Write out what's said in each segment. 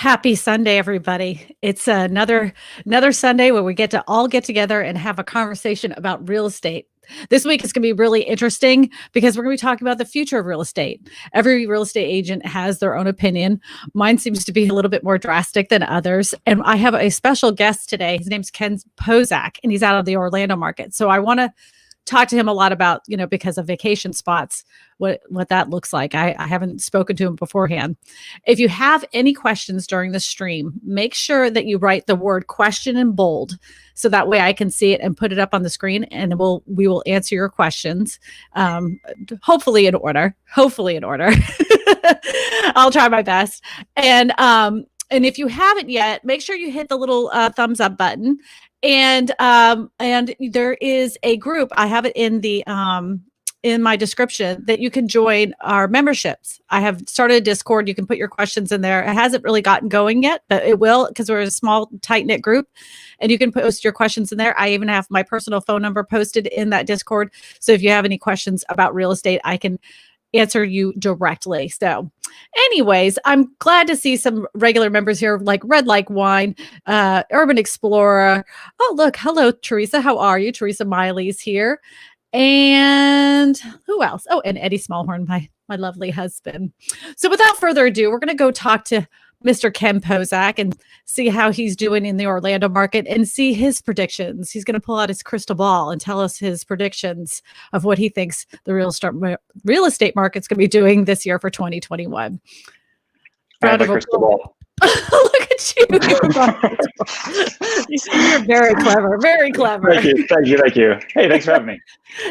Happy Sunday, everybody. It's another Sunday where we get to all get together and have a conversation about real estate. This week is going to be really interesting because we're going to be talking about the future of real estate. Every real estate agent has their own opinion. Mine seems to be a little bit more drastic than others. And I have a special guest today. His name's Ken Pozek, and he's out of the Orlando market. So I want to talk to him a lot about, because of vacation spots, what that looks like. I haven't spoken to him beforehand. If you have any questions during the stream, make sure that you write the word question in bold, so that way I can see it and put it up on the screen, and we will answer your questions. Hopefully in order. I'll try my best. And if you haven't yet, make sure you hit the little thumbs up button. And there is a group, I have it in the in my description, that you can join our memberships. I have started a Discord. You can put your questions in there. It hasn't really gotten going yet, but it will, because we're a small, tight-knit group, and you can post your questions in there. I even have my personal phone number posted in that Discord. So if you have any questions about real estate, I can answer you directly. So anyways, I'm glad to see some regular members here, like Red Like Wine, Urban Explorer. Oh, look. Hello, Teresa. How are you? Teresa Miley's here. And who else? Oh, and Eddie Smallhorn, my lovely husband. So without further ado, we're going to go talk to Mr. Ken Pozek and see how he's doing in the Orlando market and see his predictions. He's going to pull out his crystal ball and tell us his predictions of what he thinks the real estate market's going to be doing this year for 2021. I have a crystal ball. Look at you. You're very clever. Very clever. Thank you. Hey, thanks for having me.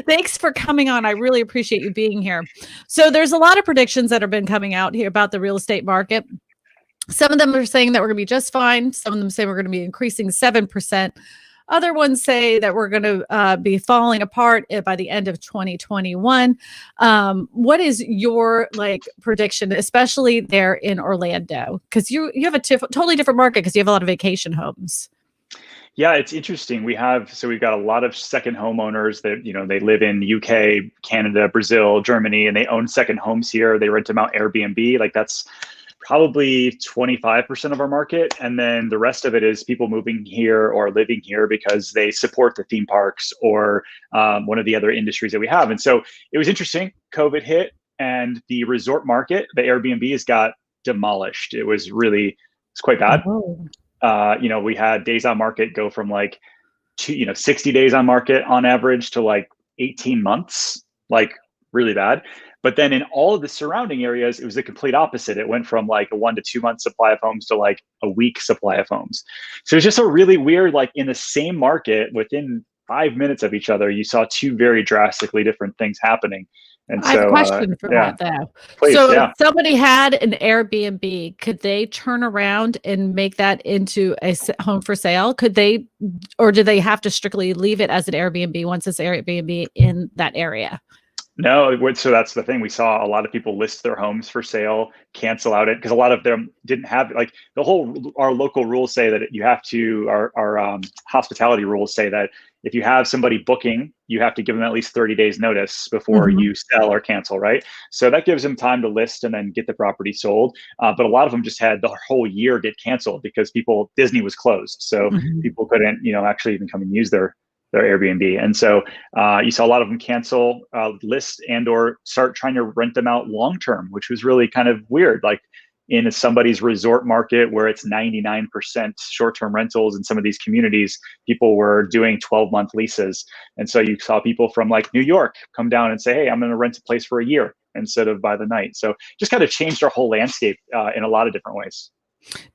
Thanks for coming on. I really appreciate you being here. So there's a lot of predictions that have been coming out here about the real estate market. Some of them are saying that we're going to be just fine. Some of them say we're going to be increasing 7%. Other ones say that we're going to be falling apart by the end of 2021. What is your prediction, especially there in Orlando? Because you have a totally different market because you have a lot of vacation homes. Yeah, it's interesting. We've got a lot of second homeowners that, they live in UK, Canada, Brazil, Germany, and they own second homes here. They rent them out Airbnb. That's probably 25% of our market. And then the rest of it is people moving here or living here because they support the theme parks or one of the other industries that we have. And so it was interesting. COVID hit and the resort market, the Airbnbs, got demolished. It's quite bad. Oh. We had days on market go from 60 days on market on average to 18 months, really bad. But then in all of the surrounding areas, it was the complete opposite. It went from a 1 to 2 month supply of homes to a week supply of homes. So it's just a really weird, in the same market, within 5 minutes of each other, you saw two very drastically different things happening. And I have a question for that, though. Please, if somebody had an Airbnb, could they turn around and make that into a home for sale? Could they, or do they have to strictly leave it as an Airbnb once it's Airbnb in that area? No, so that's the thing. We saw a lot of people list their homes for sale, cancel out it, because a lot of them didn't have our local rules say that you have to, our hospitality rules say that if you have somebody booking, you have to give them at least 30 days notice before you sell or cancel, right? So that gives them time to list and then get the property sold. But a lot of them just had the whole year get canceled because Disney was closed. So people couldn't, actually even come and use their Airbnb. And so you saw a lot of them cancel, list and or start trying to rent them out long-term, which was really kind of weird. In somebody's resort market where it's 99% short-term rentals in some of these communities, people were doing 12-month leases. And so you saw people from New York come down and say, hey, I'm going to rent a place for a year instead of by the night. So just kind of changed our whole landscape in a lot of different ways.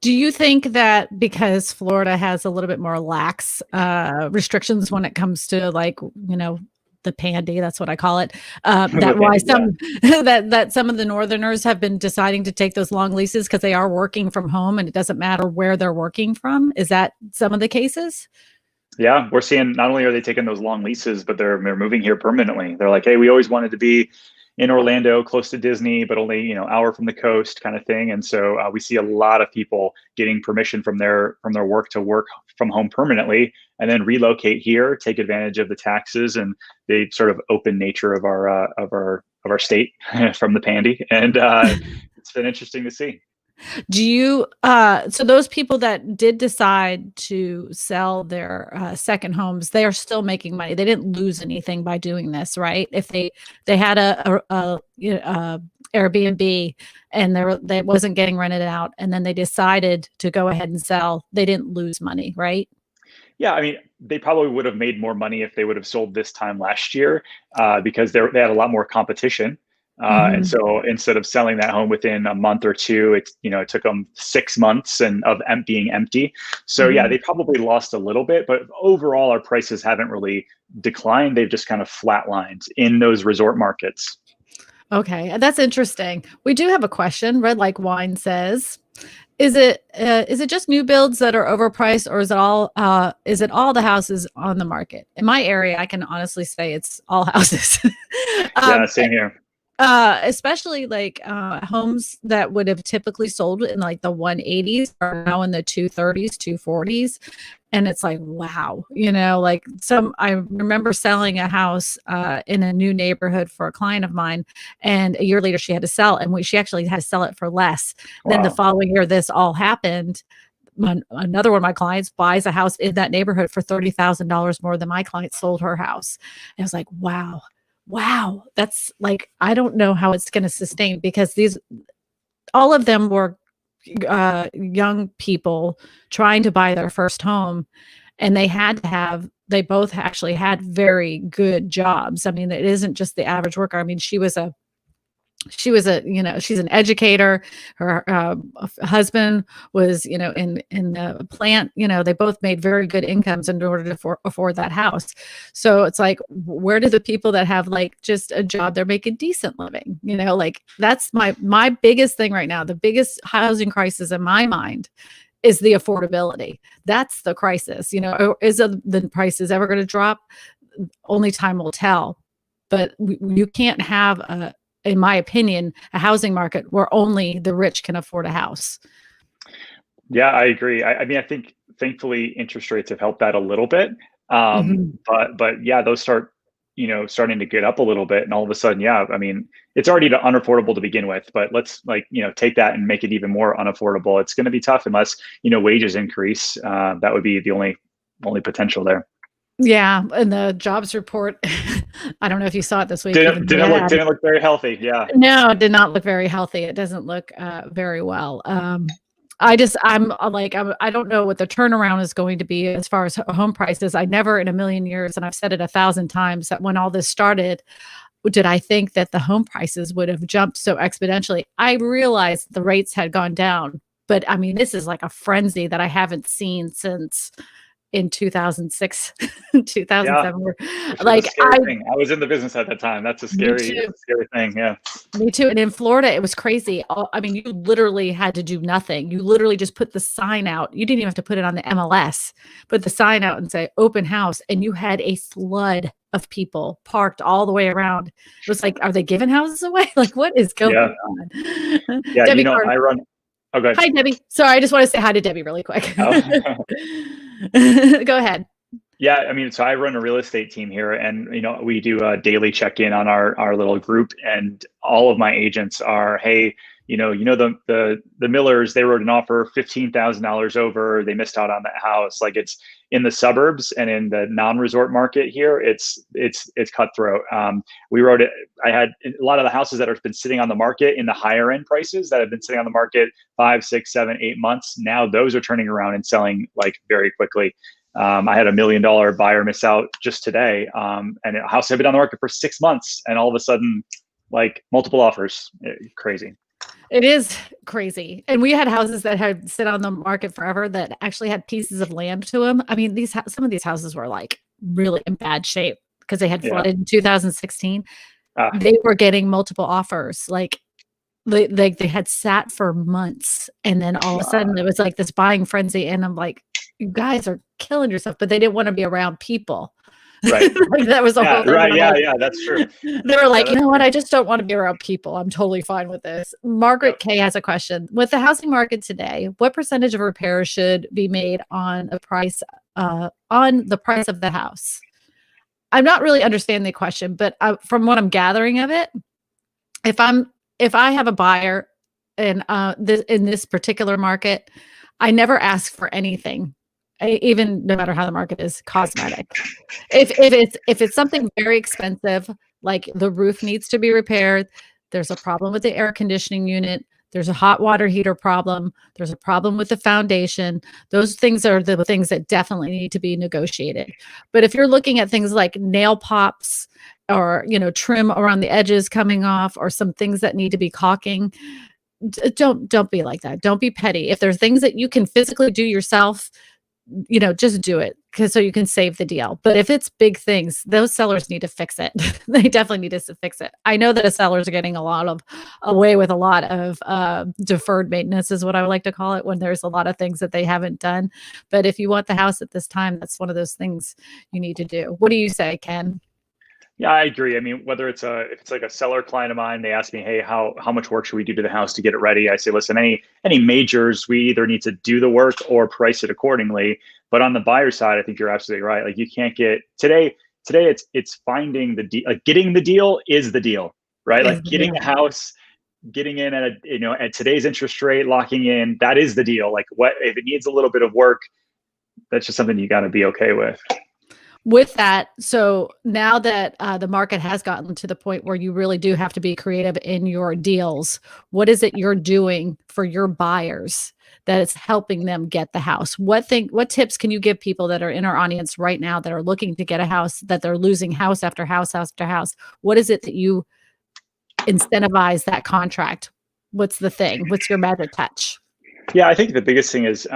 Do you think that because Florida has a little bit more lax restrictions when it comes to the pandy, that's what I call it, that why some that some of the Northerners have been deciding to take those long leases because they are working from home and it doesn't matter where they're working from? Is that some of the cases? Yeah, we're seeing not only are they taking those long leases, but they're moving here permanently. They're like, hey, we always wanted to be in Orlando, close to Disney, but only hour from the coast, kind of thing. And so we see a lot of people getting permission from their work to work from home permanently, and then relocate here, take advantage of the taxes and the sort of open nature of our state from the pandy. And it's been interesting to see. Do you, so those people that did decide to sell their second homes, they are still making money. They didn't lose anything by doing this, right? If they had a Airbnb and they wasn't getting rented out, and then they decided to go ahead and sell, they didn't lose money, right? Yeah, I mean, they probably would have made more money if they would have sold this time last year, because they had a lot more competition. And Mhm. so instead of selling that home within a month or two, it took them 6 months and of being empty. So yeah, Mhm. they probably lost a little bit, but overall, our prices haven't really declined. They've just kind of flatlined in those resort markets. Okay, that's interesting. We do have a question. Red Like Wine says, is it just new builds that are overpriced, or is it all the houses on the market? In my area, I can honestly say it's all houses. Yeah, um, same here. Especially like homes that would have typically sold in like the 180s are now in the 230s, 240s. And it's like, wow, like I remember selling a house in a new neighborhood for a client of mine. And a year later, she had to sell, and she actually had to sell it for less. Then the Wow. following year, this all happened. Another one of my clients buys a house in that neighborhood for $30,000 more than my client sold her house. And I was like, wow, that's like, I don't know how it's going to sustain, because all of them were young people trying to buy their first home, and they both actually had very good jobs. I mean, it isn't just the average worker. I mean, she's an educator. Her husband was, in the plant. They both made very good incomes in order to afford that house. So it's like, where do the people that have like just a job, they're making decent living? Like, that's my biggest thing right now. The biggest housing crisis in my mind is the affordability. That's the crisis. Is the prices ever going to drop? Only time will tell. But you can't have in my opinion, a housing market where only the rich can afford a house. Yeah, I agree. I mean, I think thankfully interest rates have helped that a little bit. Mhm. But yeah, those starting to get up a little bit, and all of a sudden, yeah, I mean, it's already unaffordable to begin with, but let's take that and make it even more unaffordable. It's going to be tough unless wages increase. That would be the only potential there. Yeah, and the jobs report, I don't know if you saw it this week, Didn't even though didn't it look had. didn't look very healthy. Yeah. No, it did not look very healthy. It doesn't look very well. I don't know what the turnaround is going to be as far as home prices. I never in a million years, and I've said it 1,000 times, that when all this started, did I think that the home prices would have jumped so exponentially. I realized the rates had gone down, but I mean, this is like a frenzy that I haven't seen since in 2006, Yeah, 2007. which is a Like, scary thing. I was in the business at that time. That's a me scary too. it's a scary thing. Yeah. Me too. And in Florida, it was crazy. I mean, you literally had to do nothing. You literally just put the sign out. You didn't even have to put it on the MLS. Put the sign out and say open house, and you had a flood of people parked all the way around. It was like, are they giving houses away? Like, what is going Yeah. on? Yeah. Debbie Carr. I run. Oh, good. Hi, Debbie. Sorry, I just want to say hi to Debbie really quick. Oh. Go ahead. Yeah, I mean, so I run a real estate team here, and we do a daily check-in on our little group, and all of my agents are, hey, the Millers, they wrote an offer $15,000 over, they missed out on that house. Like, it's in the suburbs and in the non-resort market here, it's cutthroat. We wrote it. I had a lot of the houses that have been sitting on the market in the higher end prices that have been sitting on the market 5, 6, 7, 8 months. Now those are turning around and selling like very quickly. I had $1 million buyer miss out just today, and a house had been on the market for 6 months, and all of a sudden, like, multiple offers. Crazy. It is crazy. And we had houses that had sit on the market forever that actually had pieces of land to them. I mean, some of these houses were like really in bad shape because they had Yeah. flooded in 2016. Uh, They were getting multiple offers. Like, they had sat for months, and then all of a sudden it was like this buying frenzy. And I'm like, you guys are killing yourself, but they didn't want to be around people. right. Like, that was the Yeah. whole thing. Right. And I'm Yeah. like, Yeah. That's true. they were Yeah. like, you know what? I just don't want to be around people. I'm totally fine with this. Margaret Yep. K has a question. With the housing market today, what percentage of repairs should be made on the price of the house? I'm not really understanding the question, but from what I'm gathering of it, if I have a buyer and in this particular market, I never ask for anything, even no matter how the market is cosmetic. If it's something very expensive, like the roof needs to be repaired, there's a problem with the air conditioning unit, there's a hot water heater problem, there's a problem with the foundation. Those things are the things that definitely need to be negotiated. But if you're looking at things like nail pops or, trim around the edges coming off, or some things that need to be caulking, don't be like that. Don't be petty. If there are things that you can physically do yourself, just do it, because so you can save the deal. But if it's big things, those sellers need to fix it. They definitely need to fix it. I know that sellers are getting away with a lot of deferred maintenance, is what I would like to call it, when there's a lot of things that they haven't done. But if you want the house at this time, that's one of those things you need to do. What do you say, Ken? Yeah, I agree. I mean, whether if it's like a seller client of mine, they ask me, "Hey, how much work should we do to the house to get it ready?" I say, "Listen, any majors, we either need to do the work or price it accordingly." But on the buyer side, I think you're absolutely right. Like, you can't get today. Today, it's finding the deal. Like, getting the deal is the deal, right? Is Like, the getting deal. a house, getting in at today's interest rate, locking in, that is the deal. Like, what if it needs a little bit of work? That's just something you got to be okay with. With that, so now that the market has gotten to the point where you really do have to be creative in your deals, what is it you're doing for your buyers that is helping them get the house? What tips can you give people that are in our audience right now that are looking to get a house, that they're losing house after house after house? What is it that you incentivize that contract? What's the thing? What's your magic touch? Yeah, I think the biggest thing is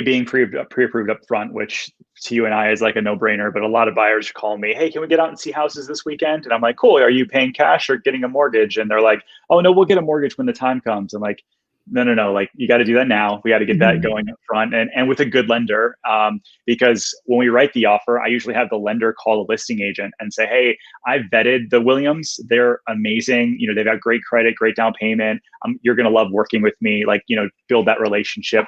being pre-approved up front, which to you and I is like a no-brainer. But a lot of buyers call me, "Hey, can we get out and see houses this weekend?" And I'm like, "Cool. Are you paying cash or getting a mortgage?" And they're like, "Oh no, we'll get a mortgage when the time comes." I'm like, "No, no, no. Like, you got to do that now. We got to get that Mhm. going up front, and with a good lender. Because when we write the offer, I usually have the lender call the listing agent and say, 'Hey, I vetted the Williams. They're amazing. They've got great credit, great down payment. You're gonna love working with me. Like, build that relationship.'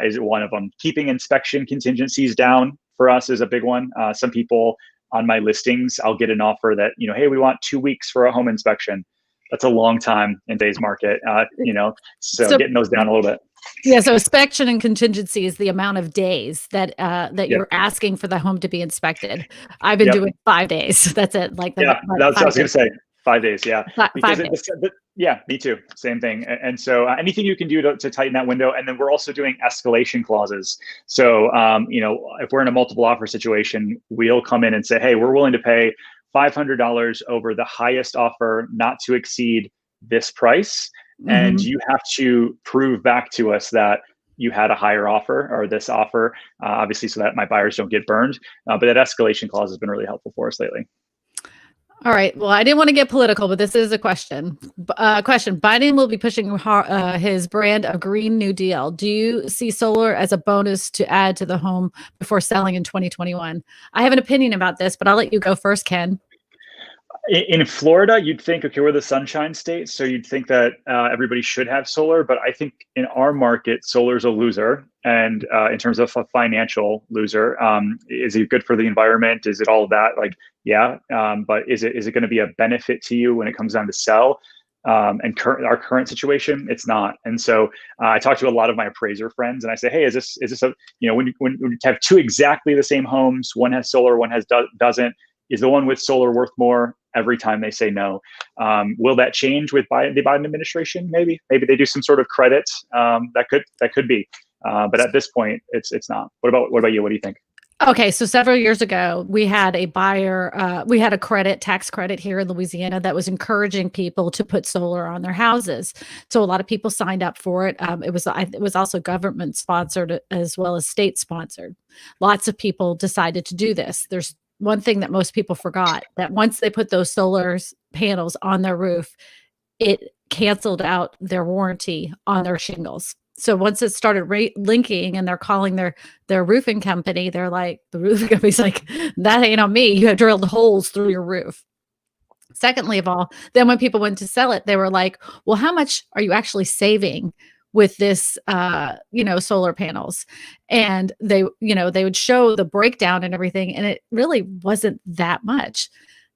Is one of them. Keeping inspection contingencies down for us is a big one. Some people on my listings, I'll get an offer that, "Hey, we want 2 weeks for a home inspection." That's a long time in today's market, so So getting those down a little bit. yeah, so inspection and contingency is the amount of days that Yep. you're asking for the home to be inspected. I've been Yep. doing 5 days. That's it, like Yeah, like that's what I 5 was going to days. say. 5 days, yeah, because 5 days. yeah, me too. Same thing. And so anything you can do to tighten that window, and then we're also doing escalation clauses. So if we're in a multiple offer situation, we'll come in and say, "Hey, we're willing to pay $500 over the highest offer, not to exceed this price, and Mhm. you have to prove back to us that you had a higher offer or this offer, obviously, so that my buyers don't get burned." But that escalation clause has been really helpful for us lately. All right. Well, I didn't want to get political, but this is a question. Question: Biden will be pushing his brand of Green New Deal. Do you see solar as a bonus to add to the home before selling in 2021? I have an opinion about this, but I'll let you go first, Ken. In Florida, you'd think, okay, we're the sunshine state, so you'd think that everybody should have solar. But I think in our market, solar is a loser, and in terms of a financial loser. Is it good for the environment? Is it all of that? Like, yeah, but is it going to be a benefit to you when it comes down to sell? And our current situation, it's not. And so I talk to a lot of my appraiser friends, and I say, "Hey, is this a when you have two exactly the same homes, one has solar, one doesn't? Is the one with solar worth more?" Every time they say no. Will that change with the Biden administration? Maybe they do some sort of credit. That could be. But at this point, it's not. What about you? What do you think? Okay, so several years ago, we had we had a tax credit here in Louisiana that was encouraging people to put solar on their houses. So a lot of people signed up for it. It was also government sponsored as well as state sponsored. Lots of people decided to do this. There's one thing that most people forgot, that once they put those solar panels on their roof, it canceled out their warranty on their shingles. So once it started linking and they're calling their roofing company, they're like, the roofing company's like, "That ain't on me. You have drilled holes through your roof." Secondly of all, then when people went to sell it, they were like, "Well, how much are you actually saving with this solar panels?" And they would show the breakdown and everything, and it really wasn't that much.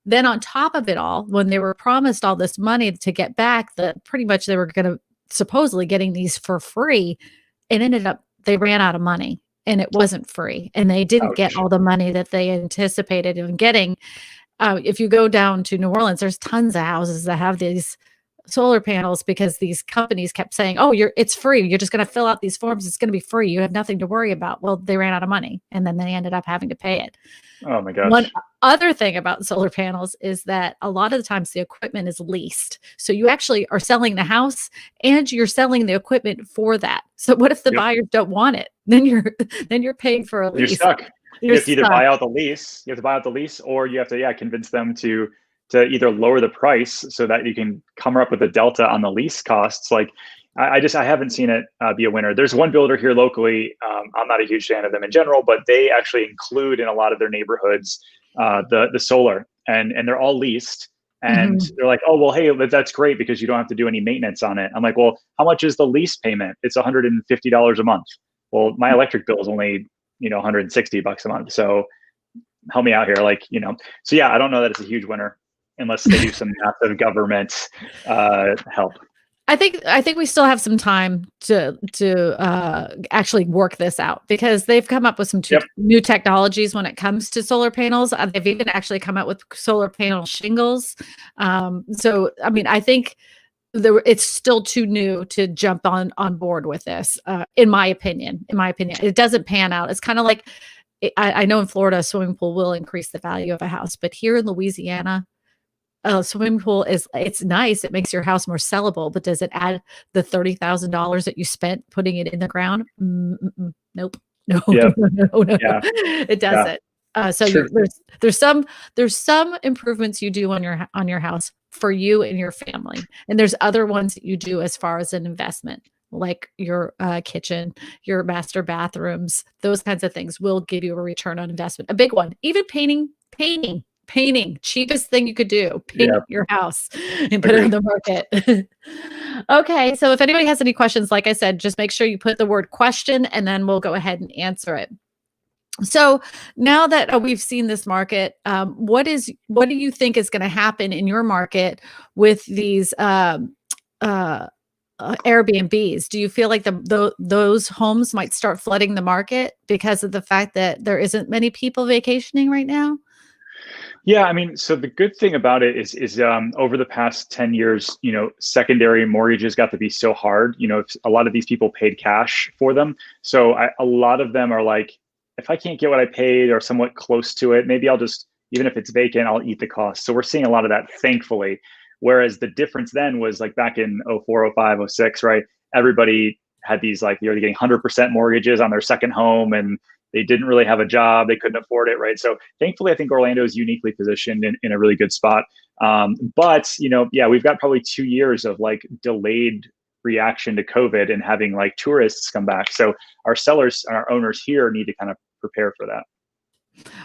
Then on top of it all, when they were promised all this money to get back, that pretty much they were going to supposedly getting these for free, it ended up they ran out of money and it wasn't free, and they didn't get Ouch. all the money that they anticipated in getting. If you go down to New Orleans, there's tons of houses that have these solar panels because these companies kept saying, "Oh, it's free. You're just going to fill out these forms. It's going to be free. You have nothing to worry about." Well, they ran out of money, and then they ended up having to pay it. Oh my One gosh. other thing about solar panels is that a lot of the times the equipment is leased. So you actually are selling the house and you're selling the equipment for that. So what if the Yep. buyers don't want it? Then you're paying for a You're lease. stuck. You're You have to either stuck. buy out the lease. You have to buy out the lease, or you have to, yeah, convince them to either lower the price so that you can come up with a delta on the lease costs. Like, I haven't seen it be a winner. There's one builder here locally. I'm not a huge fan of them in general, but they actually include in a lot of their neighborhoods the solar, and they're all leased. And Mhm. they're like, oh well, hey, that's great because you don't have to do any maintenance on it. I'm like, well, how much is the lease payment? It's $150 a month. Well, my electric bill is only $160 a month. So help me out here, like. So yeah, I don't know that it's a huge winner unless they do some massive government help. I think we still have some time to actually work this out because they've come up with some Yep. new technologies when it comes to solar panels. They've even actually come out with solar panel shingles. So, I mean, I think it's still too new to jump on board with this. In my opinion, it doesn't pan out. It's kind of like I know in Florida, a swimming pool will increase the value of a house, but here in Louisiana, a swimming pool it's nice. It makes your house more sellable, but does it add the $30,000 that you spent putting it in the ground? Nope. No, no, Yep. no, no, no. Yeah. It Yeah. doesn't. So True. there's some improvements you do on your house for you and your family, and there's other ones that you do as far as an investment, like your kitchen, your master bathrooms, those kinds of things will give you a return on investment. A big one, even painting, cheapest thing you could do, paint Yeah. your house and put it on Agreed. the market. Okay, so if anybody has any questions, like I said, just make sure you put the word question and then we'll go ahead and answer it. So now that we've seen this market, what do you think is going to happen in your market with these uh, Airbnbs? Do you feel like those homes might start flooding the market because of the fact that there isn't many people vacationing right now? Yeah, I mean, so the good thing about it is over the past 10 years, secondary mortgages got to be so hard. A lot of these people paid cash for them. So a lot of them are like, if I can't get what I paid or somewhat close to it, maybe I'll just, even if it's vacant, I'll eat the cost. So we're seeing a lot of that, thankfully. Whereas the difference then was like back in 04, 05, 06, right? Everybody had these, like, they're getting 100% mortgages on their second home, and they didn't really have a job. They couldn't afford it, right? So thankfully, I think Orlando is uniquely positioned in a really good spot. But yeah, we've got probably 2 years of like delayed reaction to COVID and having like tourists come back. So our sellers and our owners here need to kind of prepare for that.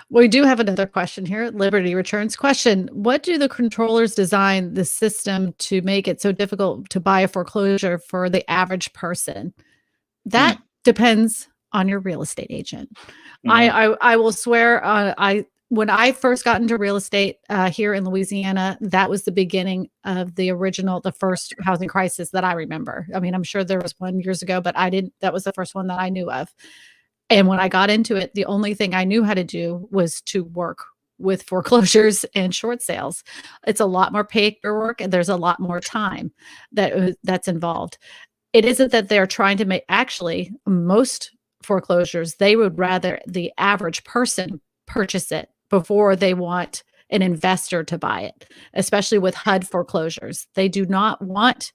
We do have another question here. Liberty Returns question. What do the controllers design the system to make it so difficult to buy a foreclosure for the average person? Hmm. That depends on your real estate agent. I Hmm. I, I will swear. I When I first got into real estate here in Louisiana, that was the beginning of the first housing crisis that I remember. I mean, I'm sure there was one years ago, but I didn't. That was the first one that I knew of. And when I got into it, the only thing I knew how to do was to work with foreclosures and short sales. It's a lot more paperwork and there's a lot more time that's involved. It isn't that they're trying to make actually most foreclosures, they would rather the average person purchase it before they want an investor to buy it, especially with HUD foreclosures. They do not want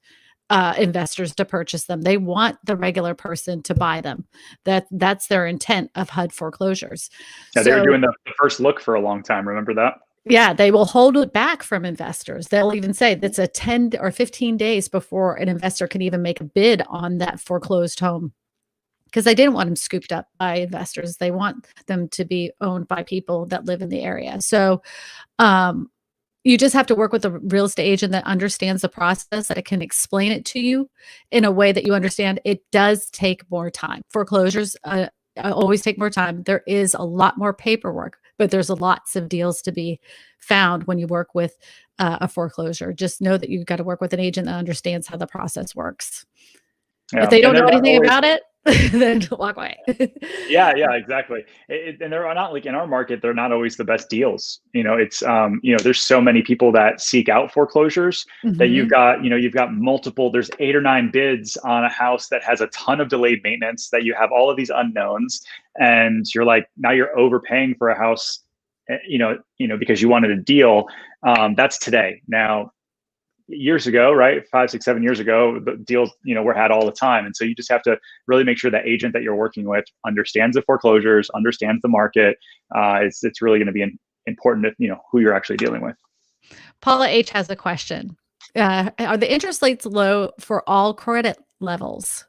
investors to purchase them. They want the regular person to buy them. That's their intent of HUD foreclosures. Yeah, they were So doing the first look for a long time. Remember that? yeah, they will hold it back from investors. They'll even say that's a 10 or 15 days before an investor can even make a bid on that foreclosed home because they didn't want them scooped up by investors. They want them to be owned by people that live in the area. So um, you just have to work with a real estate agent that understands the process, that it can explain it to you in a way that you understand. It does take more time. Foreclosures always take more time. There is a lot more paperwork. but there's lots of deals to be found when you work with a foreclosure. Just know that you've got to work with an agent that understands how the process works. Yeah. If they don't And they're know not anything always, about it, then walk away. yeah, exactly. And they're not, like, in our market, they're not always the best deals. It's, there's so many people that seek out foreclosures that Hmm. you've got multiple, there's 8 or 9 bids on a house that has a ton of delayed maintenance, that you have all of these unknowns, and you're like, now you're overpaying for a house, because you wanted a deal. That's today. Now, years ago, right? 5, 6, 7 years ago, the deals, were had all the time. And so you just have to really make sure that agent that you're working with understands the foreclosures, understands the market. It's really going to be important if, who you're actually dealing with. Paula H has a question. Are the interest rates low for all credit levels?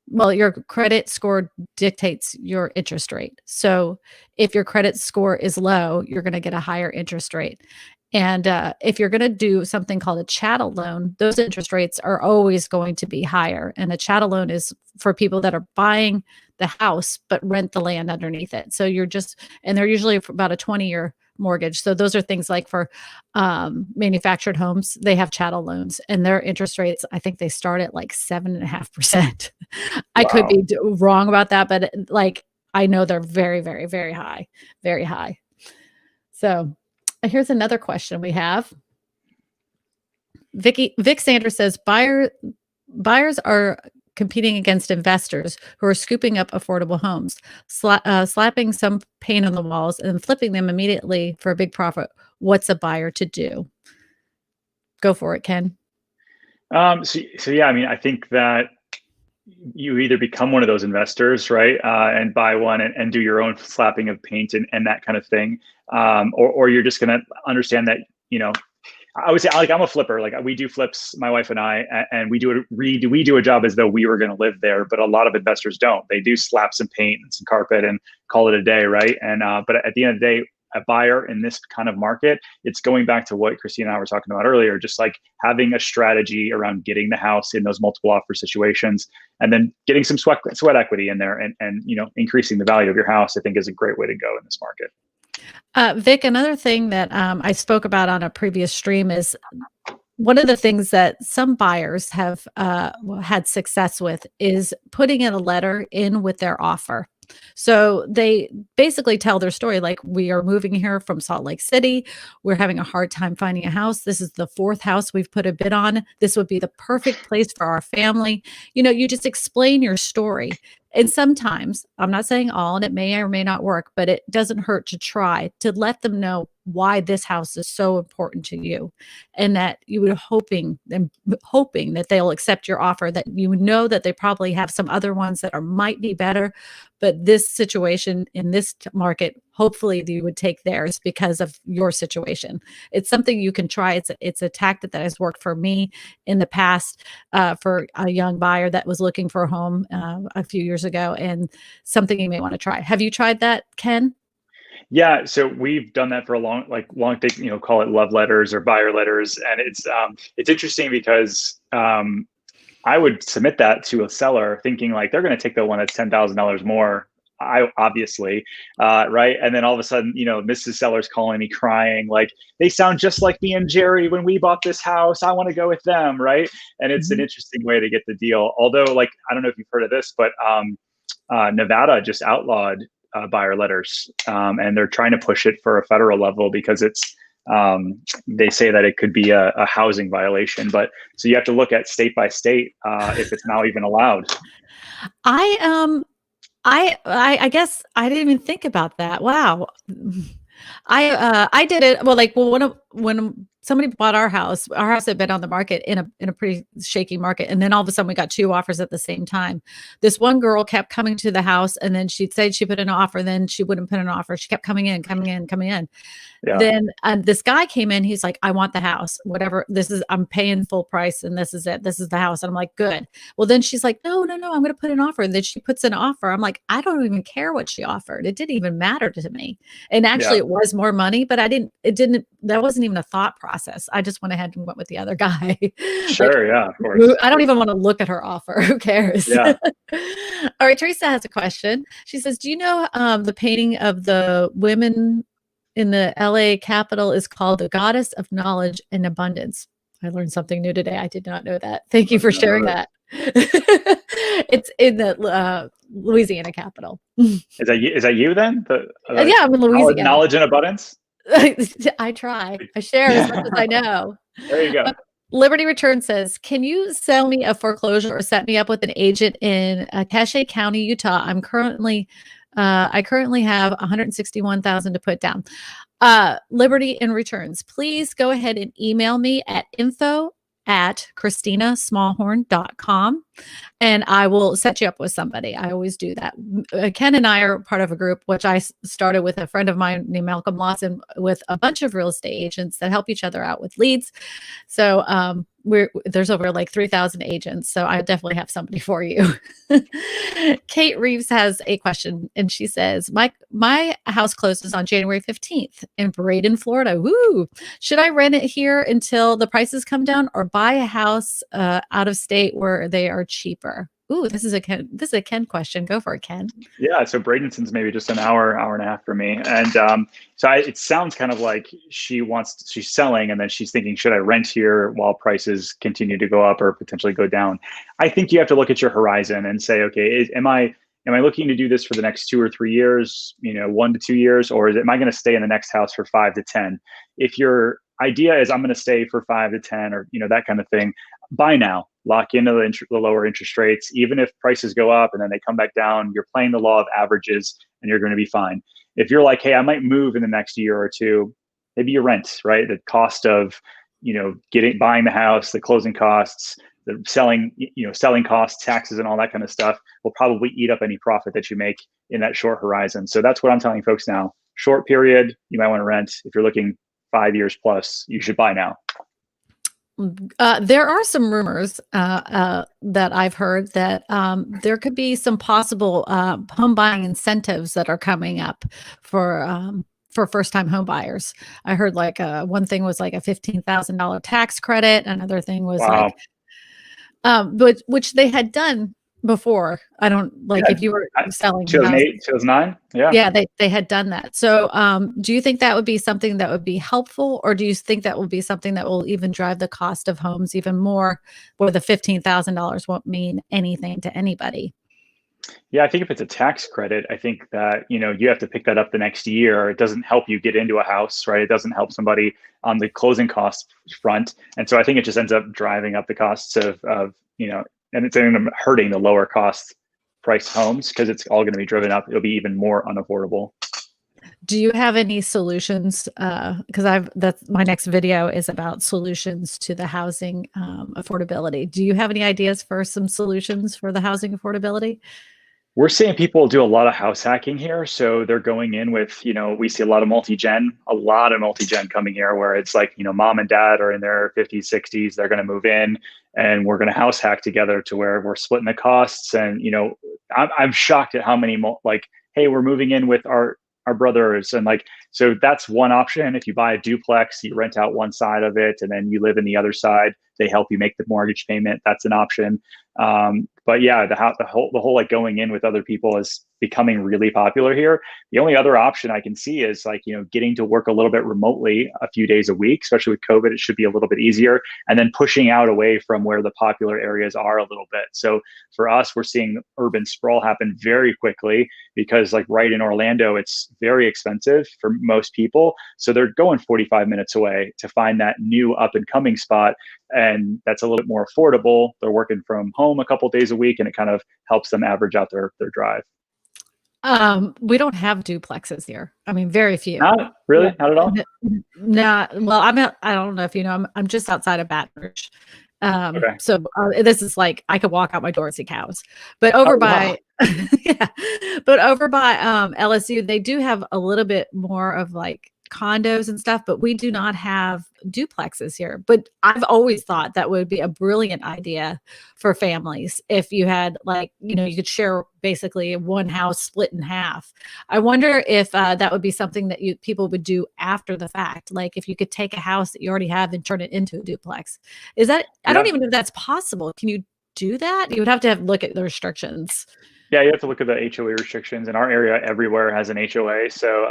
Well, your credit score dictates your interest rate. So if your credit score is low, you're going to get a higher interest rate. And if you're going to do something called a chattel loan, those interest rates are always going to be higher. And a chattel loan is for people that are buying the house but rent the land underneath it. So and they're usually for about a 20-year mortgage. So those are things like for manufactured homes, they have chattel loans, and their interest rates, I think they start at like 7.5%. I could Wow. be wrong about that, but like I know they're very, very, very high, very high. So here's another question we have. Vic Sanders says buyers are competing against investors who are scooping up affordable homes, slapping some paint on the walls and flipping them immediately for a big profit. What's a buyer to do? Go for it, Ken. So yeah, I mean, I think that you either become one of those investors, right, and buy one and do your own slapping of paint and that kind of thing, or you're just going to understand that, I would say, like, I'm a flipper. Like, we do flips, my wife and I, and we do a job as though we were going to live there. But a lot of investors don't. They do slap some paint and some carpet and call it a day, right? And but at the end of the day, a buyer in this kind of market, it's going back to what Kristina and I were talking about earlier, just like having a strategy around getting the house in those multiple offer situations, and then getting some sweat equity in there, and increasing the value of your house, I think, is a great way to go in this market. Vic, another thing that I spoke about on a previous stream is one of the things that some buyers have had success with is putting in a letter in with their offer. So they basically tell their story like, we are moving here from Salt Lake City. We're having a hard time finding a house. This is the 4th house we've put a bid on. This would be the perfect place for our family. You just explain your story. And sometimes, I'm not saying all, and it may or may not work, but it doesn't hurt to try to let them know why this house is so important to you, and that you would hoping that they'll accept your offer, that that they probably have some other ones that might be better, but this situation in this market, hopefully you would take theirs because of your situation. It's something you can try. It's a tactic that has worked for me in the past, for a young buyer that was looking for a home a few years ago, and something you may want to try. Have you tried that, Ken? Yeah, so we've done that for a long, call it love letters or buyer letters, and it's interesting because I would submit that to a seller thinking like they're going to take the one that's $10,000 more. Obviously, right? And then all of a sudden, Mrs. Seller's calling me crying, like, they sound just like me and Jerry when we bought this house. I want to go with them, right? And it's an interesting way to get the deal. Although, like, I don't know if you've heard of this, but Nevada just outlawed buyer letters, and they're trying to push it for a federal level because they say that it could be a housing violation. But so you have to look at state by state if it's now even allowed. I guess I didn't even think about that. Wow. I did it. Well, when somebody bought our house had been on the market in a pretty shaky market. And then all of a sudden we got 2 offers at the same time. This one girl kept coming to the house, and then she'd say she put in an offer, then she wouldn't put an offer. She kept coming in. Yeah. Then this guy came in. He's like, I want the house, whatever. I'm paying full price, and this is it. This is the house. And I'm like, good. Well, then she's like, no, I'm going to put an offer. And then she puts an offer. I'm like, I don't even care what she offered. It didn't even matter to me. And actually it was more money, but that wasn't even a thought process. I just went ahead and went with the other guy. Sure. Yeah, of course. I don't even want to look at her offer. Who cares? Yeah. All right. Teresa has a question. She says, do you know the painting of the women in the LA capital is called the Goddess of Knowledge and Abundance. I learned something new today. I did not know that. Thank you for sharing that. It's in the Louisiana capital. Is that you then? Yeah, I'm in Louisiana. Knowledge and abundance. I try. I share as much as I know. There you go. Liberty Return says, can you sell me a foreclosure or set me up with an agent in Cache County, Utah? I currently have $161,000 to put down. Liberty and Returns, please go ahead and email me at info@KristinaSmallhorn.com. And I will set you up with somebody. I always do that. Ken and I are part of a group, which I started with a friend of mine named Malcolm Lawson, with a bunch of real estate agents that help each other out with leads. So there's over like 3,000 agents. So I definitely have somebody for you. Kate Reeves has a question, and she says, my house closes on January 15th in Braden, Florida. Woo! Should I rent it here until the prices come down, or buy a house out of state where they are cheaper? Ooh, this is a Ken question. Go for it, Ken. Yeah, so Bradenton's maybe just an hour and a half for me, and it sounds kind of like she's selling, and then she's thinking, should I rent here while prices continue to go up or potentially go down? I think you have to look at your horizon and say, okay, am I looking to do this for the next 2 or 3 years, 1 to 2 years, or am I going to stay in the next house for 5 to 10? If your idea is I'm going to stay for 5 to 10, or that kind of thing, buy now. Lock into the lower interest rates. Even if prices go up and then they come back down, you're playing the law of averages and you're going to be fine. If you're like, hey, I might move in the next year or two, maybe you rent, right? The cost of, buying the house, the closing costs, the selling costs, taxes, and all that kind of stuff will probably eat up any profit that you make in that short horizon. So that's what I'm telling folks now. Short period, you might want to rent. If you're looking 5 years plus, you should buy now. There are some rumors that I've heard that there could be some possible home buying incentives that are coming up for first-time home buyers. I heard like one thing was like a $15,000 tax credit. Another thing was which they had done before. I don't if you were selling 2008, 2009. Yeah, they had done that. So do you think that would be something that would be helpful, or do you think that will be something that will even drive the cost of homes even more, where the $15,000 won't mean anything to anybody? Yeah, I think if it's a tax credit, I think that, you have to pick that up the next year. It doesn't help you get into a house, right? It doesn't help somebody on the closing costs front. And so I think it just ends up driving up the costs of and it's hurting the lower cost price homes, because it's all going to be driven up. It'll be even more unaffordable. Do you have any solutions? Because that's my next video is about solutions to the housing affordability. Do you have any ideas for some solutions for the housing affordability? We're seeing people do a lot of house hacking here. So they're going in with, we see a lot of multi-gen coming here, where it's like, mom and dad are in their 50s, 60s, they're going to move in and we're going to house hack together to where we're splitting the costs. And, I'm shocked at how many, hey, we're moving in with our brothers. And so that's one option. If you buy a duplex, you rent out one side of it and then you live in the other side. They help you make the mortgage payment. That's an option. But yeah, the whole going in with other people is becoming really popular here. The only other option I can see is getting to work a little bit remotely a few days a week, especially with COVID. It should be a little bit easier, and then pushing out away from where the popular areas are a little bit. So for us, we're seeing urban sprawl happen very quickly, because right in Orlando, it's very expensive for most people. So they're going 45 minutes away to find that new up and coming spot. And that's a little bit more affordable. They're working from home a couple of days a week, and it kind of helps them average out their drive. We don't have duplexes here. I mean, very few. Not really, not at all. No. Well, I don't know if you know, I'm just outside of Baton Rouge. Okay. So this is like I could walk out my door and see cows. But over by LSU, they do have a little bit more of condos and stuff, but we do not have duplexes here. But I've always thought that would be a brilliant idea for families if you had you could share basically one house split in half. I wonder if that would be something that people would do after the fact. Like if you could take a house that you already have and turn it into a duplex. Is that I don't even know if that's possible. Can you do that? You would have to look at the restrictions. Yeah, you have to look at the HOA restrictions. In our area, everywhere has an HOA. So,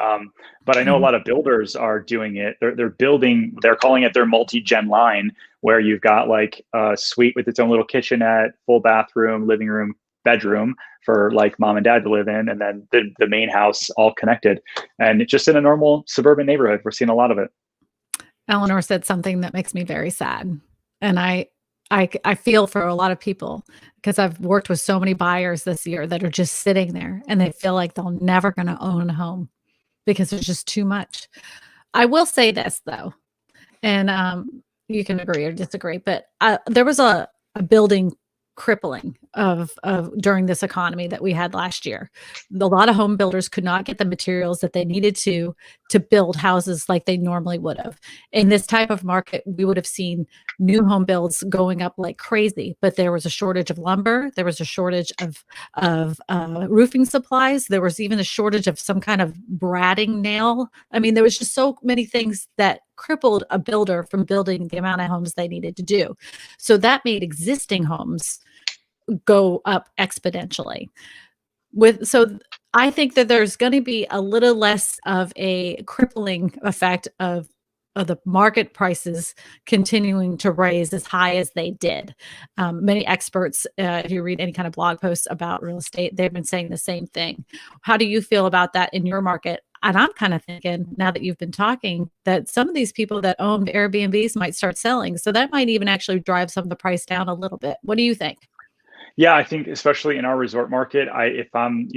but I know a Mhm. lot of builders are doing it. They're building. They're calling it their multi-gen line, where you've got like a suite with its own little kitchenette, full bathroom, living room, bedroom for like mom and dad to live in, and then the main house all connected. And it's just in a normal suburban neighborhood. We're seeing a lot of it. Eleanor said something that makes me very sad. And I feel for a lot of people because I've worked with so many buyers this year that are just sitting there and they feel like they're never going to own a home because there's just too much. I will say this though, and you can agree or disagree, but there was a building crippling of during this economy that we had last year. A lot of home builders could not get the materials that they needed to build houses like they normally would have. In this type of market, we would have seen new home builds going up like crazy, but there was a shortage of lumber, there was a shortage of roofing supplies, there was even a shortage of some kind of bratting nail. I mean, there was just so many things that crippled a builder from building the amount of homes they needed to do. So that made existing homes go up exponentially. I think that there's going to be a little less of a crippling effect of the market prices continuing to raise as high as they did. Many experts, if you read any kind of blog posts about real estate, they've been saying the same thing. How do you feel about that in your market? And I'm kind of thinking now that you've been talking that some of these people that own Airbnbs might start selling. So that might even actually drive some of the price down a little bit. What do you think? Yeah, I think especially in our resort market, if I'm,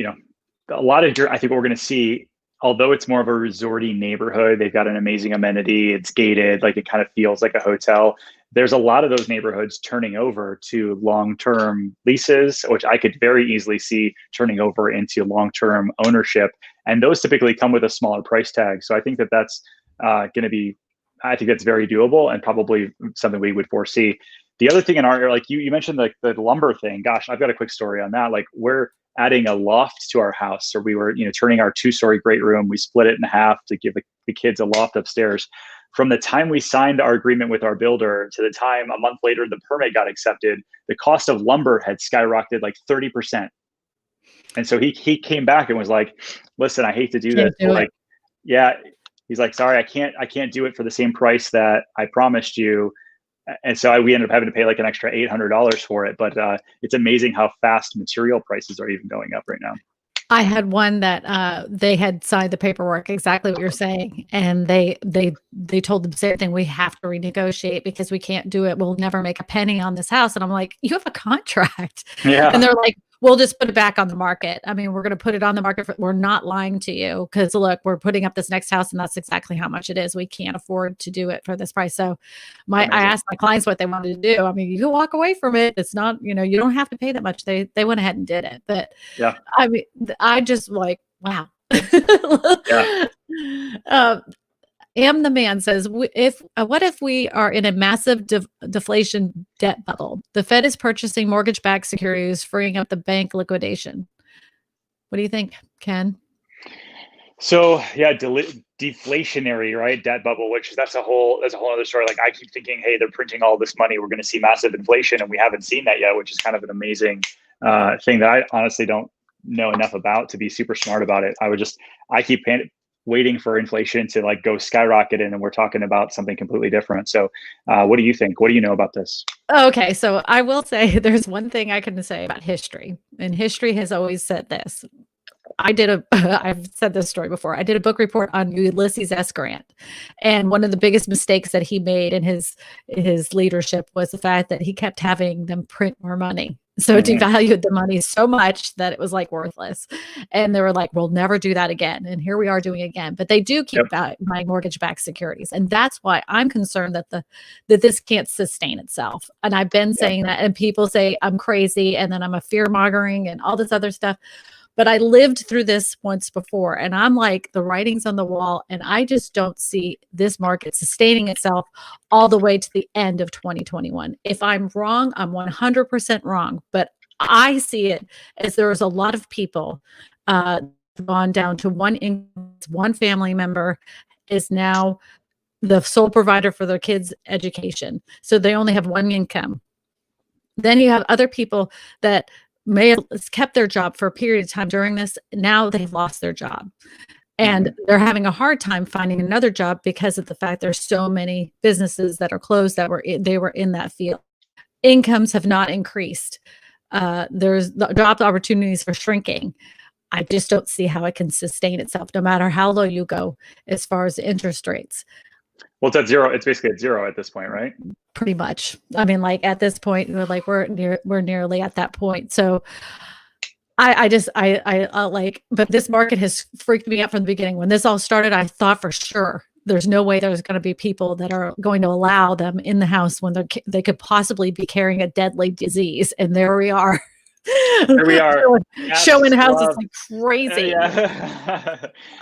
a lot of, I think what we're going to see, although it's more of a resorty neighborhood, they've got an amazing amenity, it's gated, like it kind of feels like a hotel. There's a lot of those neighborhoods turning over to long-term leases, which I could very easily see turning over into long-term ownership. And those typically come with a smaller price tag. So I think that that's going to be, I think that's very doable and probably something we would foresee. The other thing in our area, like you mentioned, like the lumber thing. Gosh, I've got a quick story on that. Like we're adding a loft to our house, or we were, turning our 2-story great room. We split it in half to give the kids a loft upstairs. From the time we signed our agreement with our builder to the time a month later the permit got accepted, the cost of lumber had skyrocketed like 30%. And so he came back and was like, "Listen, I hate to do this, Can't but do it. like, yeah." He's like, "Sorry, I can't do it for the same price that I promised you." And so we ended up having to pay like an extra $800 for it. But it's amazing how fast material prices are even going up right now. I had one that they had signed the paperwork exactly what you're saying, and they told them the same thing. We have to renegotiate because we can't do it. We'll never make a penny on this house. And I'm like, you have a contract, and Yeah, they're like, we'll just put it back on the market. I mean, we're going to put it on the market. We're not lying to you because look, we're putting up this next house, and that's exactly how much it is. We can't afford to do it for this price. So, I amazing. asked my clients what they wanted to do. I mean, you can walk away from it. It's not, you don't have to pay that much. They went ahead and did it, but Yeah, I mean, I just like, wow. yeah. um, Am the man says, if what if we are in a massive deflation debt bubble? The Fed is purchasing mortgage-backed securities, freeing up the bank liquidation. What do you think, Ken? So yeah, deflationary, right? Debt bubble, which that's a whole other story. Like I keep thinking, hey, they're printing all this money, we're going to see massive inflation, and we haven't seen that yet, which is kind of an amazing thing that I honestly don't know enough about to be super smart about it. I keep waiting for inflation to like go skyrocket, and then we're talking about something completely different. So, what do you think? What do you know about this? Okay, so I will say there's one thing I can say about history, and history has always said this. I've said this story before. I did a book report on Ulysses S. Grant. And one of the biggest mistakes that he made in his leadership was the fact that he kept having them print more money. So it Hmm. devalued the money so much that it was like worthless. And they were like, we'll never do that again. And here we are doing it again. But they do keep Yep. buying mortgage-backed securities. And that's why I'm concerned that this can't sustain itself. And I've been Yep. saying that, and people say I'm crazy and then I'm a fear mongering and all this other stuff. But I lived through this once before, and I'm like, the writing's on the wall, and I just don't see this market sustaining itself all the way to the end of 2021. If I'm wrong, I'm 100% wrong, but I see it as there is a lot of people gone down to one income, one family member is now the sole provider for their kids' education. So they only have one income. Then you have other people that may have kept their job for a period of time during this. Now they've lost their job. And they're having a hard time finding another job because of the fact there's so many businesses that are closed that were in that field. Incomes have not increased. There's the job opportunities are shrinking. I just don't see how it can sustain itself, no matter how low you go as far as interest rates. Well, it's at zero. It's basically at zero at this point, right? Pretty much. I mean, like at this point, we're nearly at that point. So I like, but this market has freaked me out from the beginning. When this all started, I thought for sure there's no way there's going to be people that are going to allow them in the house when they could possibly be carrying a deadly disease. And there we are. Here we are showing houses like crazy.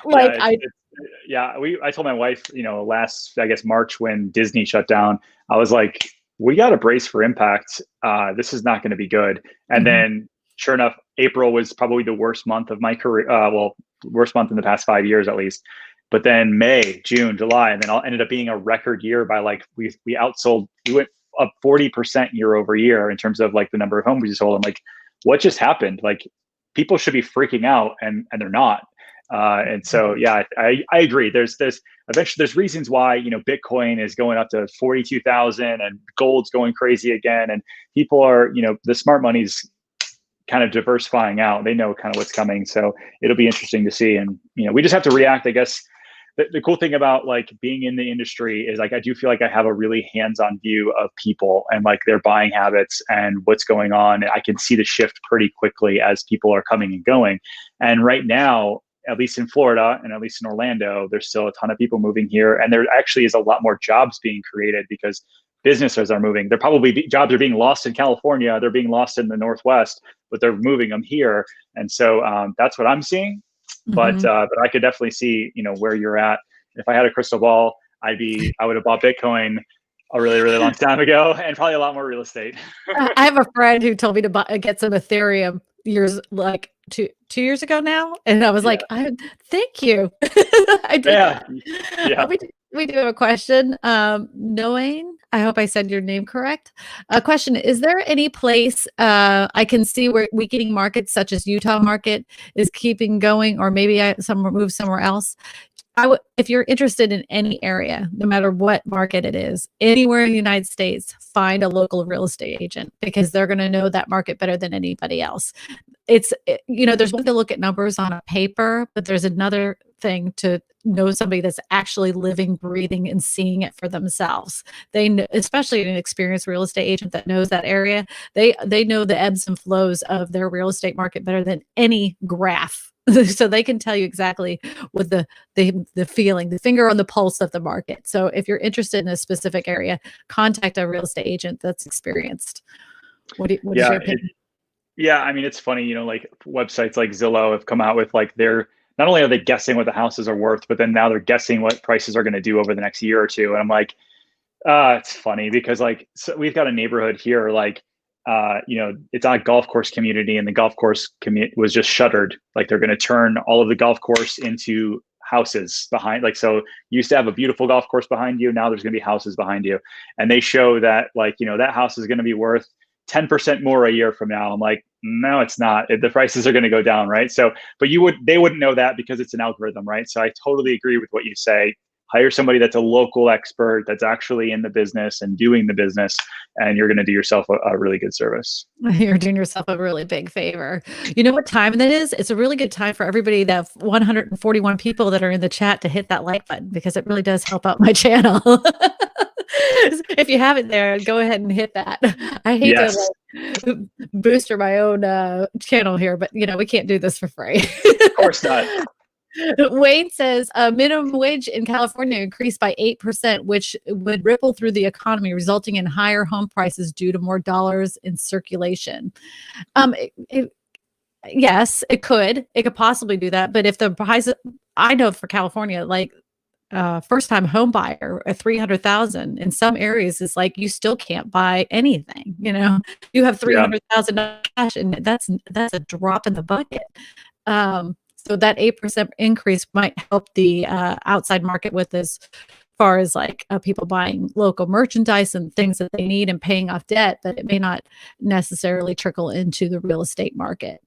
Like I told my wife, last, I guess, March when Disney shut down, I was like, we got to brace for impact. This is not going to be good. And then sure enough, April was probably the worst month of my career. Worst month in the past 5 years, at least. But then May, June, July, and then all ended up being a record year by like, we went up 40% year over year in terms of like the number of homes we sold. I'm like, what just happened? Like, people should be freaking out and they're not. And so, yeah, I agree. There's eventually there's reasons why, Bitcoin is going up to 42,000 and gold's going crazy again. And people are, the smart money's kind of diversifying out. They know kind of what's coming. So it'll be interesting to see. And, we just have to react, I guess. The cool thing about like being in the industry is like, I do feel like I have a really hands-on view of people and like their buying habits and what's going on. I can see the shift pretty quickly as people are coming and going. And right now, at least in Florida and at least in Orlando, there's still a ton of people moving here. And there actually is a lot more jobs being created because businesses are moving. Jobs are being lost in California. They're being lost in the Northwest, but they're moving them here. And so that's what I'm seeing. But I could definitely see, where you're at. If I had a crystal ball, I would have bought Bitcoin a really, really long time ago, and probably a lot more real estate. I have a friend who told me to get some Ethereum years like two years ago now, and I was like, thank you. I did that. Yeah. We do have a question. Knowing, I hope I said your name correct. A question: is there any place I can see where weakening markets such as Utah market is keeping going, or maybe move somewhere else? If you're interested in any area, no matter what market it is, anywhere in the United States, find a local real estate agent because they're going to know that market better than anybody else. There's one thing to look at numbers on a paper, but there's another thing to know somebody that's actually living, breathing, and seeing it for themselves. They know, especially an experienced real estate agent that knows that area, they know the ebbs and flows of their real estate market better than any graph. So they can tell you exactly what the feeling, the finger on the pulse of the market. So if you're interested in a specific area, contact a real estate agent that's experienced. What is your opinion? I mean, it's funny, like websites like Zillow have come out with like not only are they guessing what the houses are worth, but then now they're guessing what prices are going to do over the next year or two. And I'm like, it's funny because so we've got a neighborhood here, like, it's on a golf course community, and the golf course was just shuttered. Like they're going to turn all of the golf course into houses behind. Like, so you used to have a beautiful golf course behind you. Now there's going to be houses behind you. And they show that that house is going to be worth 10% more a year from now. I'm like, no, it's not. The prices are going to go down, right? So, but they wouldn't know that because it's an algorithm, right? So I totally agree with what you say. Hire somebody that's a local expert that's actually in the business and doing the business, and you're going to do yourself a really good service. You're doing yourself a really big favor. You know what time that is? It's a really good time for everybody, that 141 people that are in the chat, to hit that like button because it really does help out my channel. If you haven't there, go ahead and hit that. I hate to booster my own channel here, but we can't do this for free. Of course not. Wayne says minimum wage in California increased by 8%, which would ripple through the economy, resulting in higher home prices due to more dollars in circulation. Yes, it could. It could possibly do that. But if the price, I know for California, like first-time home buyer at 300,000 in some areas is like you still can't buy anything. You have 300,000 cash, and that's a drop in the bucket. So that 8% increase might help the outside market with this far as like people buying local merchandise and things that they need and paying off debt, but it may not necessarily trickle into the real estate market,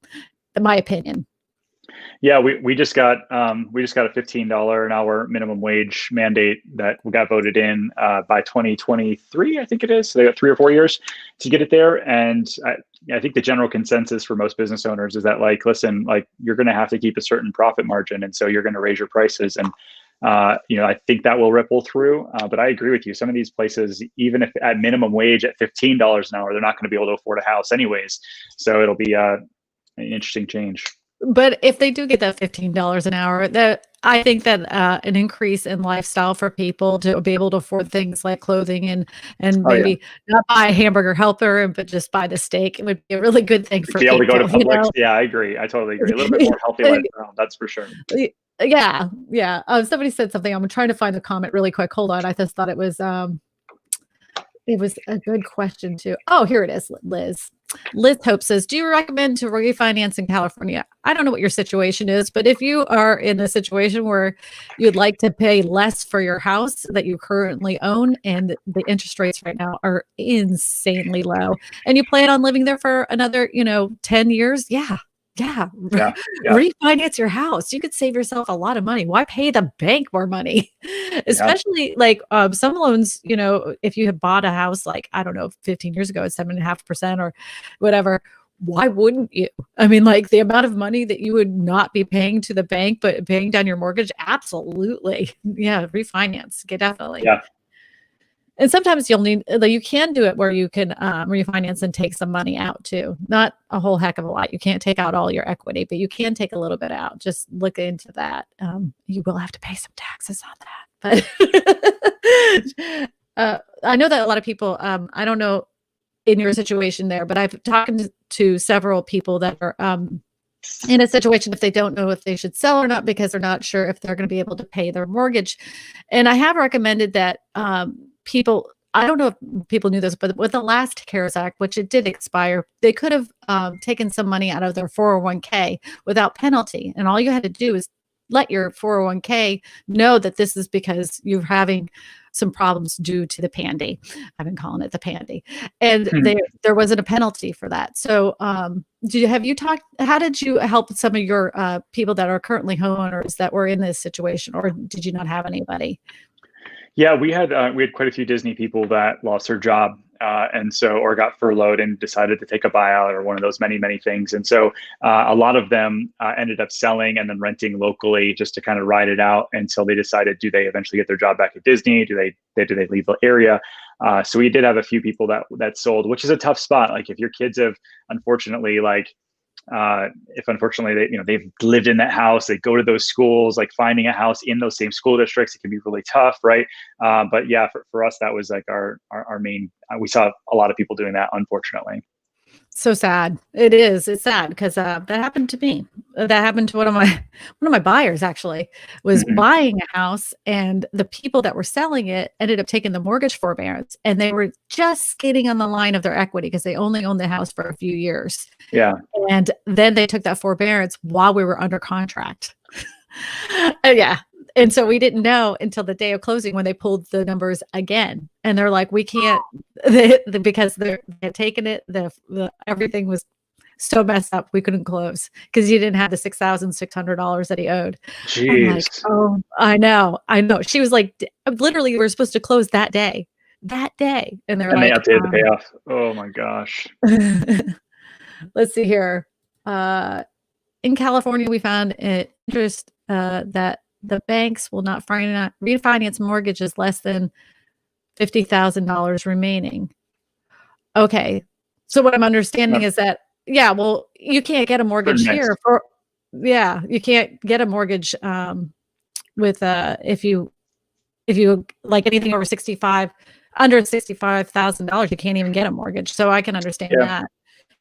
in my opinion. Yeah, we just got a $15 an hour minimum wage mandate that got voted in by 2023, I think it is. So they got 3 or 4 years to get it there, and I think the general consensus for most business owners is that like, listen, like you're going to have to keep a certain profit margin, and so you're going to raise your prices, and I think that will ripple through. But I agree with you. Some of these places, even if at minimum wage at $15 an hour, they're not going to be able to afford a house anyways. So it'll be an interesting change. But if they do get that $15 an hour, that I think that an increase in lifestyle for people to be able to afford things like clothing and Oh yeah. maybe not buy a hamburger helper, but just buy the steak, it would be a really good thing for Be able to go to people, Publix. Yeah, I agree. I totally agree. A little bit more healthy lifestyle, that's for sure. Yeah, yeah. Somebody said something. I'm trying to find the comment really quick. Hold on. I just thought it was a good question too. Oh, here it is, Liz. Liz Hope says, do you recommend to refinance in California? I don't know what your situation is, but if you are in a situation where you'd like to pay less for your house that you currently own and the interest rates right now are insanely low and you plan on living there for another, 10 years, yeah. Yeah. Refinance your house. You could save yourself a lot of money. Why pay the bank more money? Especially like some loans, if you had bought a house like, I don't know, 15 years ago at 7.5% or whatever, why wouldn't you? I mean, like the amount of money that you would not be paying to the bank, but paying down your mortgage, absolutely. Yeah, refinance. Okay, definitely. Yeah. And sometimes you can do it where you can refinance and take some money out too. Not a whole heck of a lot. You can't take out all your equity, but you can take a little bit out. Just look into that. You will have to pay some taxes on that. But I know that a lot of people, I don't know in your situation there, but I've talked to several people that are in a situation if they don't know if they should sell or not because they're not sure if they're going to be able to pay their mortgage. And I have recommended that people, I don't know if people knew this, but with the last CARES Act, which it did expire, they could have taken some money out of their 401k without penalty. And all you had to do is let your 401k know that this is because you're having some problems due to the pandy. I've been calling it the pandy. And there wasn't a penalty for that. So how did you help some of your people that are currently homeowners that were in this situation, or did you not have anybody? Yeah, we had quite a few Disney people that lost their job, or got furloughed and decided to take a buyout or one of those many things. And so a lot of them ended up selling and then renting locally just to kind of ride it out until they decided, do they eventually get their job back at Disney? Do they leave the area? So we did have a few people that sold, which is a tough spot. Like if your kids have unfortunately if unfortunately they've lived in that house, they go to those schools, like finding a house in those same school districts, it can be really tough, right? But yeah, for us, that was like our main, we saw a lot of people doing that, unfortunately. So sad. It is. It's sad because that happened to me. That happened to one of my buyers actually was buying a house, and the people that were selling it ended up taking the mortgage forbearance, and they were just skating on the line of their equity because they only owned the house for a few years. Yeah. And then they took that forbearance while we were under contract. Yeah. And so we didn't know until the day of closing when they pulled the numbers again. And they're like, we can't, because they had taken it, everything was so messed up, we couldn't close because he didn't have the $6,600 that he owed. Jeez. I'm like, oh, I know. She was like, literally, we were supposed to close that day. And they're and like, they updated the payoff. Oh my gosh. Let's see here. In California, we found interest that the banks will not refinance mortgages less than $50,000 remaining. Okay. So what I'm understanding is that, well, you can't get a mortgage here you can't get a mortgage with if you like anything over under $65,000, you can't even get a mortgage. So I can understand that.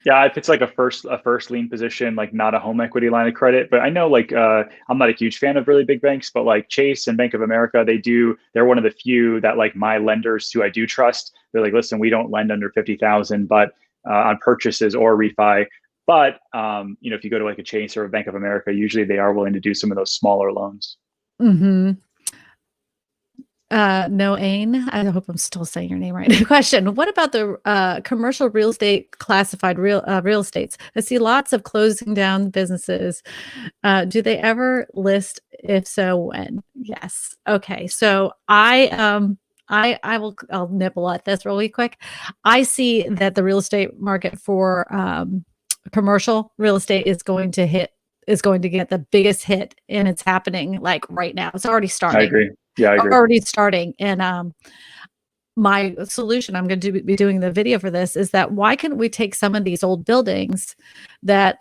Yeah, if it's like a first lien position, like not a home equity line of credit. But I know I'm not a huge fan of really big banks, but like Chase and Bank of America, they're one of the few that like my lenders who I do trust. They're like, listen, we don't lend under 50,000, but on purchases or refi. But if you go to like a Chase or a Bank of America, usually they are willing to do some of those smaller loans. No, Ain. I hope I'm still saying your name right. Question: what about the commercial real estate classified real estates? I see lots of closing down businesses. Do they ever list? If so, when? Yes. Okay. So I'll nibble at this really quick. I see that the real estate market for commercial real estate is going to get the biggest hit, and it's happening like right now. It's already I starting. agree. Yeah, I agree. Already starting. And my solution, I'm going to be doing the video for this, is that why can't we take some of these old buildings that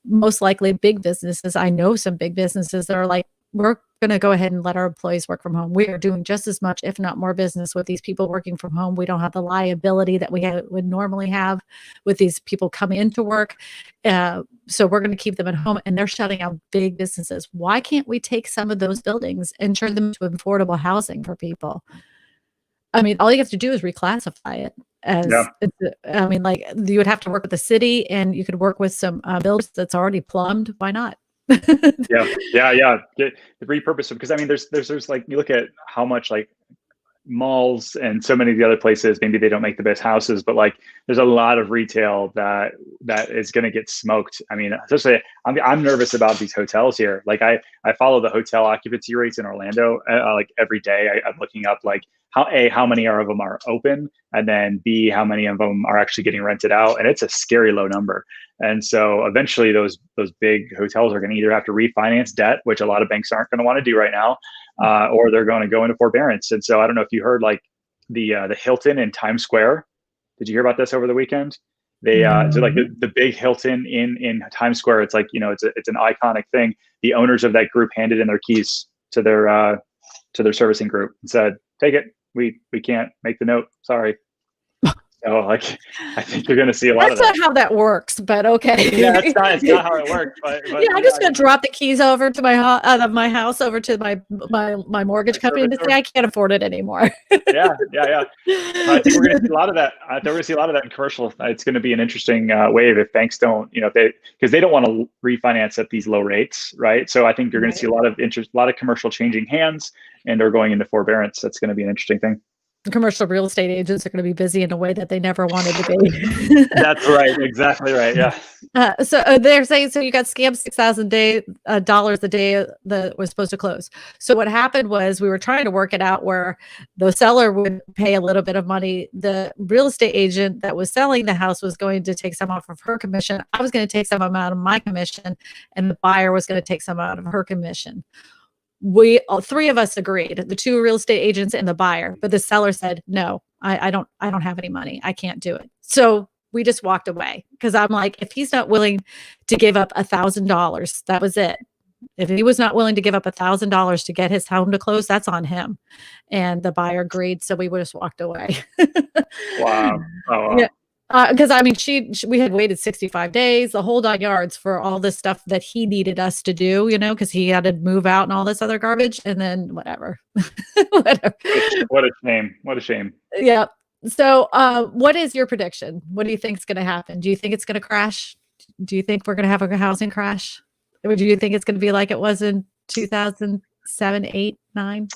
most likely big businesses, I know some big businesses that are like, we're going to go ahead and let our employees work from home. We are doing just as much, if not more business with these people working from home. We don't have the liability that we would normally have with these people coming into work. So we're going to keep them at home, and they're shutting out big businesses. Why can't we take some of those buildings and turn them into affordable housing for people? I mean, all you have to do is reclassify it as, I mean, like you would have to work with the city, and you could work with some builders that's already plumbed. Why not? Yeah. The repurpose, because I mean, there's like, you look at how much like malls and so many of the other places, maybe they don't make the best houses, but like there's a lot of retail that is going to get smoked. I mean, especially I'm nervous about these hotels here. Like I follow the hotel occupancy rates in Orlando like every day. I'm looking up like how many of them are open, and then B, how many of them are actually getting rented out, and it's a scary low number. And so eventually those big hotels are going to either have to refinance debt, which a lot of banks aren't going to want to do right now, or they're going to go into forbearance. And so I don't know if you heard like the Hilton in Times Square. Did you hear about this over the weekend? They so like the big Hilton in Times Square. It's like, you know, it's an iconic thing. The owners of that group handed in their keys to their servicing group and said, "Take it. We can't make the note. Sorry." So like, I think you're going to see a lot of that. That's not how that works, but okay. Yeah, it's not how it works. But yeah, I'm just going to drop the keys over to out of my house over to my mortgage company and say I can't afford it anymore. Yeah. I think we're going to see a lot of that. I think we're going to see a lot of that in commercial. It's going to be an interesting wave if banks don't, you know, because they don't want to refinance at these low rates, right? So I think you're going to see a lot of commercial changing hands, and they're going into forbearance. That's going to be an interesting thing. Commercial real estate agents are going to be busy in a way that they never wanted to be. That's right. Exactly right. Yeah. So they're saying, so you got scammed $6,000 a day that was supposed to close. So what happened was we were trying to work it out where the seller would pay a little bit of money. The real estate agent that was selling the house was going to take some off of her commission. I was going to take some amount of my commission, and the buyer was going to take some out of her commission. All three of us agreed, the two real estate agents and the buyer, but the seller said, no, I don't have any money. I can't do it. So we just walked away, because I'm like, if he's not willing to give up $1,000, that was it. If he was not willing to give up $1,000 to get his home to close, that's on him. And the buyer agreed. So we just walked away. Wow. Oh, wow. Yeah. Because I mean, we had waited 65 days, the whole 9 yards, for all this stuff that he needed us to do, you know, because he had to move out and all this other garbage, and then whatever. What a shame. What a shame. Yeah. So, what is your prediction? What do you think is going to happen? Do you think it's going to crash? Do you think we're going to have a housing crash? Or do you think it's going to be like it was in 2007, 8, 9?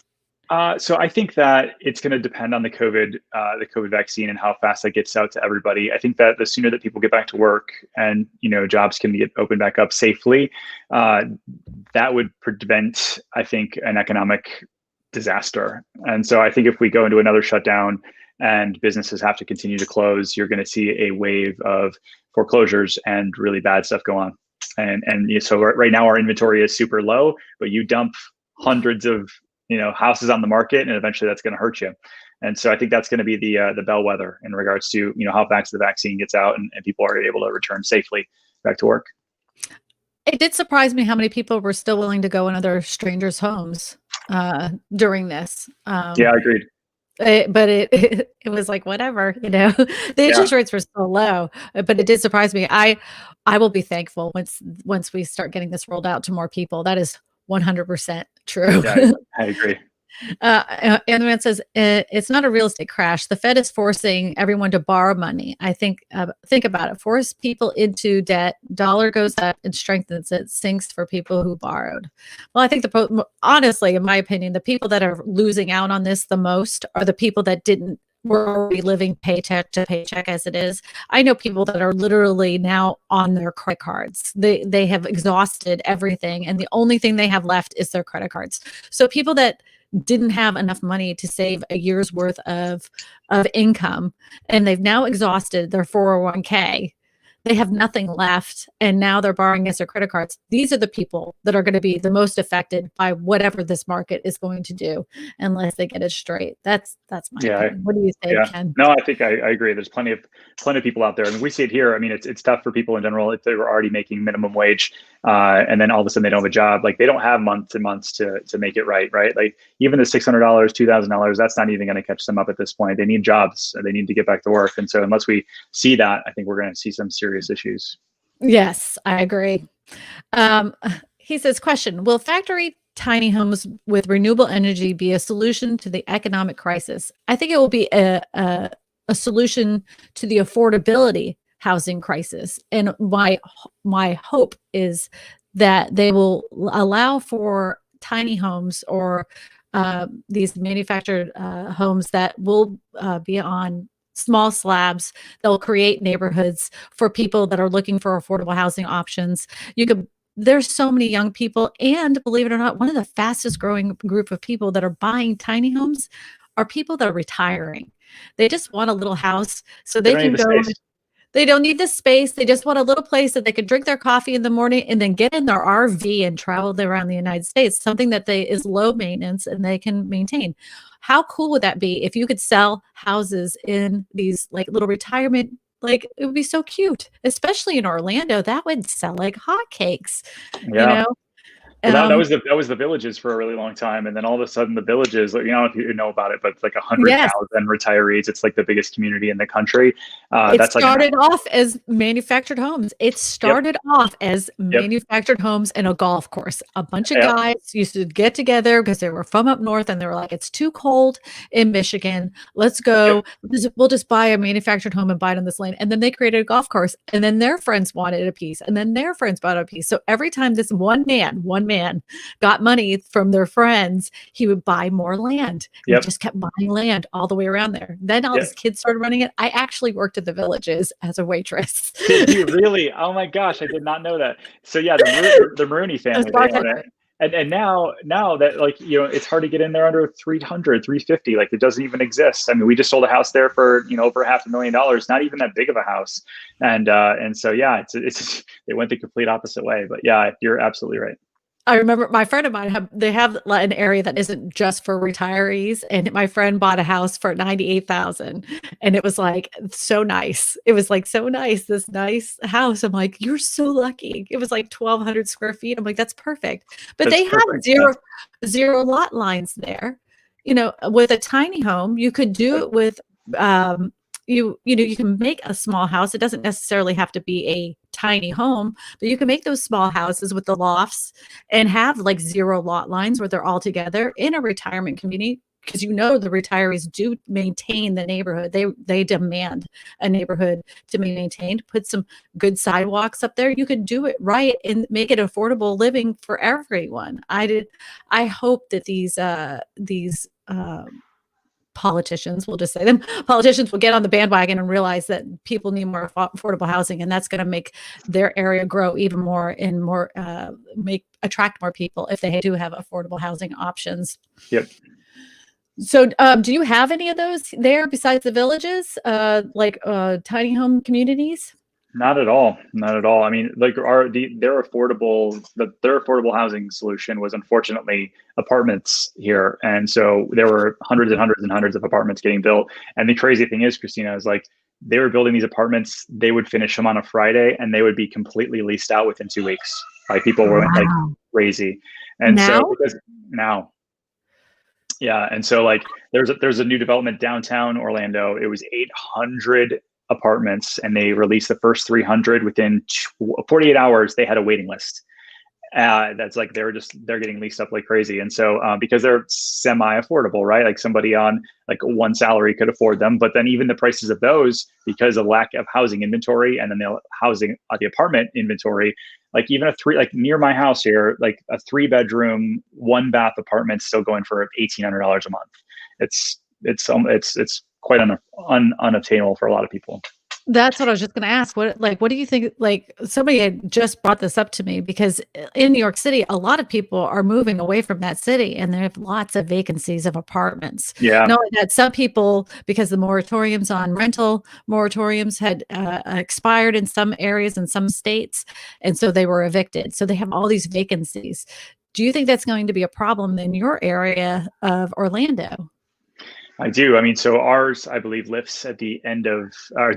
So I think that it's going to depend on the COVID vaccine and how fast that gets out to everybody. I think that the sooner that people get back to work and, you know, jobs can get opened back up safely, that would prevent, I think, an economic disaster. And so I think if we go into another shutdown and businesses have to continue to close, you're going to see a wave of foreclosures and really bad stuff go on. And so right now our inventory is super low, but you dump hundreds of, you know, houses on the market, and eventually that's going to hurt you. And so I think that's going to be the bellwether in regards to, you know, how fast the vaccine gets out and people are able to return safely back to work. It did surprise me how many people were still willing to go in other strangers' homes during this. Yeah, I agreed. But it was like, whatever, you know, the interest rates were so low, but it did surprise me. I will be thankful once we start getting this rolled out to more people. That is 100% true. Yeah, I agree. And the man says, it's not a real estate crash. The Fed is forcing everyone to borrow money. I think about it. Force people into debt. Dollar goes up and strengthens it. Sinks for people who borrowed. Well, I think honestly, in my opinion, the people that are losing out on this the most are the people that didn't were already living paycheck to paycheck as it is. I know people that are literally now on their credit cards. They have exhausted everything, and the only thing they have left is their credit cards. So people that didn't have enough money to save a year's worth of income, and they've now exhausted their 401k. They have nothing left, and now they're borrowing against their credit cards. These are the people that are going to be the most affected by whatever this market is going to do, unless they get it straight. That's my opinion. What do you think, Ken? No, I think I agree. There's plenty of people out there, and we see it here. I mean, it's tough for people in general if they were already making minimum wage, and then all of a sudden they don't have a job. Like, they don't have months and months to make it right. Like, even the $600, $2,000, that's not even going to catch them up at this point. They need jobs. They need to get back to work, and so unless we see that, I think we're going to see some serious issues. Yes, I agree. He says, question, will factory tiny homes with renewable energy be a solution to the economic crisis? I think it will be a solution to the affordability housing crisis. And my hope is that they will allow for tiny homes or these manufactured homes that will be on small slabs. They'll create neighborhoods for people that are looking for affordable housing options. There's so many young people, and believe it or not, one of the fastest growing group of people that are buying tiny homes are people that are retiring. They just want a little house so they can go. They don't need the space. They just want a little place that they can drink their coffee in the morning and then get in their RV and travel around the United States, something that is low maintenance and they can maintain. How cool would that be if you could sell houses in these like little retirement? Like, it would be so cute, especially in Orlando. That would sell like hotcakes, you know? Well, that was the Villages for a really long time, and then all of a sudden the Villages, you know, if you know about it, but it's like 100,000 retirees. It's like the biggest community in the country. It started off as manufactured homes. It started off as manufactured homes and a golf course. A bunch of guys used to get together because they were from up north, and they were like, "It's too cold in Michigan. Let's go. We'll just buy a manufactured home and buy it on this land." And then they created a golf course, and then their friends wanted a piece, and then their friends bought a piece. So every time this one man got money from their friends, he would buy more land. He just kept buying land all the way around there. Then all his kids started running it. I actually worked at the Villages as a waitress. Did you really? Oh my gosh, I did not know that. So yeah, the Maroney family, they own it. And now that, like, you know, it's hard to get in there under 300, 350. Like, it doesn't even exist. I mean, we just sold a house there for, you know, over $500,000, not even that big of a house. And so, yeah, it's they went the complete opposite way. But yeah, you're absolutely right. I remember my friend of mine have an area that isn't just for retirees, and my friend bought a house for $98,000, and it was like so nice. It was like so nice, this nice house. I'm like, you're so lucky. It was like 1,200 square feet. I'm like, that's perfect. But they have zero lot lines there. You know, with a tiny home, you could do it with you can make a small house. It doesn't necessarily have to be a tiny home, but you can make those small houses with the lofts and have like zero lot lines where they're all together in a retirement community, because you know the retirees do maintain the neighborhood. They demand a neighborhood to be maintained. Put some good sidewalks up there. You could do it right and make it affordable living for everyone. I hope that these politicians, we'll just say them, politicians will get on the bandwagon and realize that people need more affordable housing, and that's going to make their area grow even more and more, attract more people if they do have affordable housing options. So do you have any of those there besides the Villages, like tiny home communities? Not at all. Not at all. I mean, like their affordable housing solution was unfortunately apartments here. And so there were hundreds and hundreds and hundreds of apartments getting built. And the crazy thing is, Kristina, is like they were building these apartments, they would finish them on a Friday and they would be completely leased out within 2 weeks. Like, people were like crazy. And and so like there's a new development downtown Orlando. It was 800 apartments, and they released the first 300 within 48 hours. They had a waiting list, That's like they're getting leased up like crazy, and so because they're semi-affordable, right? Like somebody on like one salary could afford them, but then even the prices of those, because of lack of housing inventory, and then the apartment inventory, like even like near my house here, like a 3-bedroom 1-bath apartment still going for $1,800 a month. It's quite unattainable for a lot of people. That's what I was just going to ask. What do you think? Like, somebody had just brought this up to me, because in New York City, a lot of people are moving away from that city, and there have lots of vacancies of apartments. Yeah. Knowing that some people, because the moratoriums on rental moratoriums had expired in some areas in some states, and so they were evicted. So they have all these vacancies. Do you think that's going to be a problem in your area of Orlando? I do. I mean, so ours, I believe, lifts at the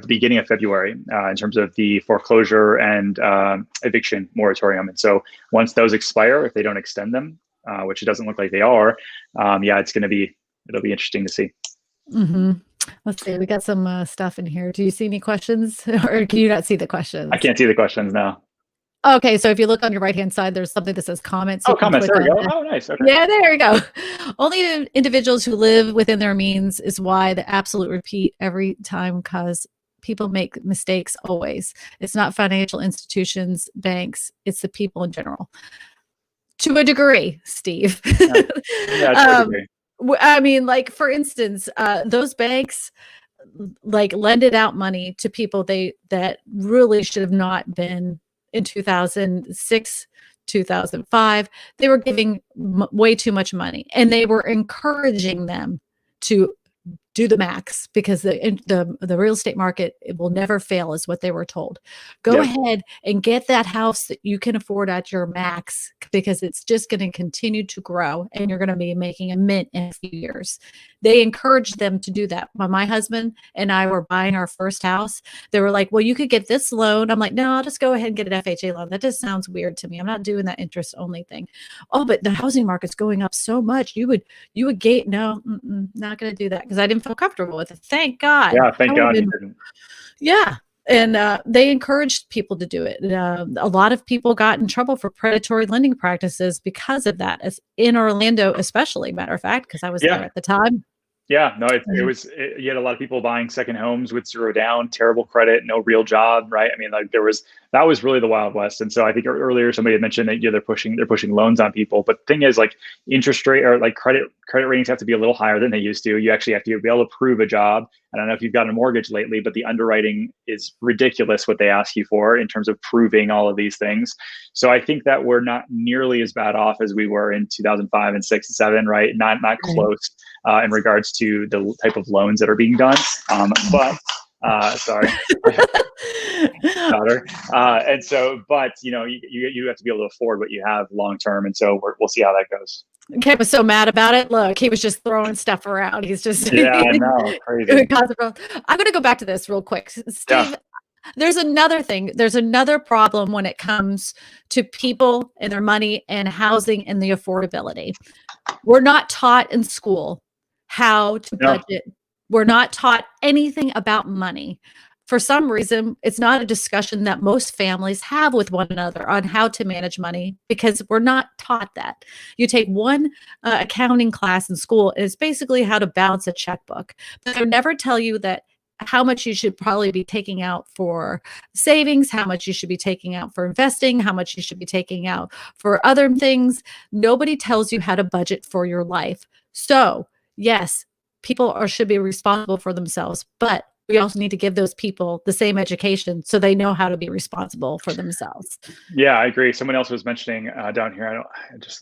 beginning of February in terms of the foreclosure and eviction moratorium. And so once those expire, if they don't extend them, which it doesn't look like they are, yeah, it'll be interesting to see. Mm-hmm. Let's see. We got some stuff in here. Do you see any questions, or can you not see the questions? I can't see the questions now. Okay, so if you look on your right-hand side, there's something that says comments. Oh, comments. There we go. Oh, nice. Okay. Yeah, there you go. Only individuals who live within their means is why the absolute repeat every time, because people make mistakes always. It's not financial institutions, banks, it's the people in general. To a degree, Steve. Yeah, to a degree. I mean, like, for instance, those banks like lended out money to people that really should have not been. In 2006, 2005, they were giving way too much money, and they were encouraging them to do the max, because the real estate market, it will never fail, is what they were told. Go ahead and get that house that you can afford at your max, because it's just going to continue to grow, and you're going to be making a mint in a few years. They encouraged them to do that. When my husband and I were buying our first house, they were like, well, you could get this loan. I'm like, no, I'll just go ahead and get an FHA loan. That just sounds weird to me. I'm not doing that interest only thing. Oh, but the housing market's going up so much. You would gate. No, not going to do that, because I didn't feel comfortable with it. Thank God. Yeah, thank God you didn't. Yeah. And they encouraged people to do it. A lot of people got in trouble for predatory lending practices because of that, as in Orlando, especially, matter of fact, because I was there at the time. Yeah, no, you had a lot of people buying second homes with 0 down, terrible credit, no real job, right? I mean, like that was really the Wild West. And so I think earlier somebody had mentioned that they're pushing loans on people. But the thing is, like, interest rate or like credit ratings have to be a little higher than they used to. You actually have to be able to prove a job. I don't know if you've gotten a mortgage lately, but the underwriting is ridiculous what they ask you for in terms of proving all of these things. So I think that we're not nearly as bad off as we were in 2005 and 6 and 7, right? Not close in regards to the type of loans that are being done. But sorry, daughter. And so, but you have to be able to afford what you have long term, and so we'll see how that goes. Ken was so mad about it. Look, he was just throwing stuff around. He's just I know, crazy. I'm going to go back to this real quick, Steve. There's another thing. There's another problem when it comes to people and their money and housing and the affordability. We're not taught in school how to budget. We're not taught anything about money. For some reason, it's not a discussion that most families have with one another on how to manage money, because we're not taught that. You take one accounting class in school, and it's basically how to balance a checkbook. But they never tell you that how much you should probably be taking out for savings, how much you should be taking out for investing, how much you should be taking out for other things. Nobody tells you how to budget for your life. So, yes, people should be responsible for themselves, but we also need to give those people the same education so they know how to be responsible for themselves. Yeah, I agree. Someone else was mentioning down here.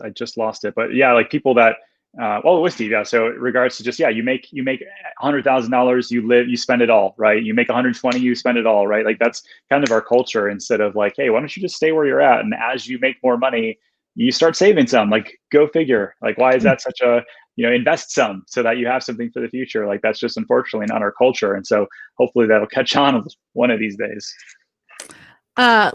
I just lost it, but yeah, like people that. With Steve, yeah. So in regards to just, you make $100,000, you spend it all, right? You make 120, you spend it all, right? Like that's kind of our culture, instead of like, hey, why don't you just stay where you're at? And as you make more money, you start saving some. Like, go figure. Like, why is that such a, invest some so that you have something for the future? Like, that's just unfortunately not our culture. And so hopefully that'll catch on one of these days.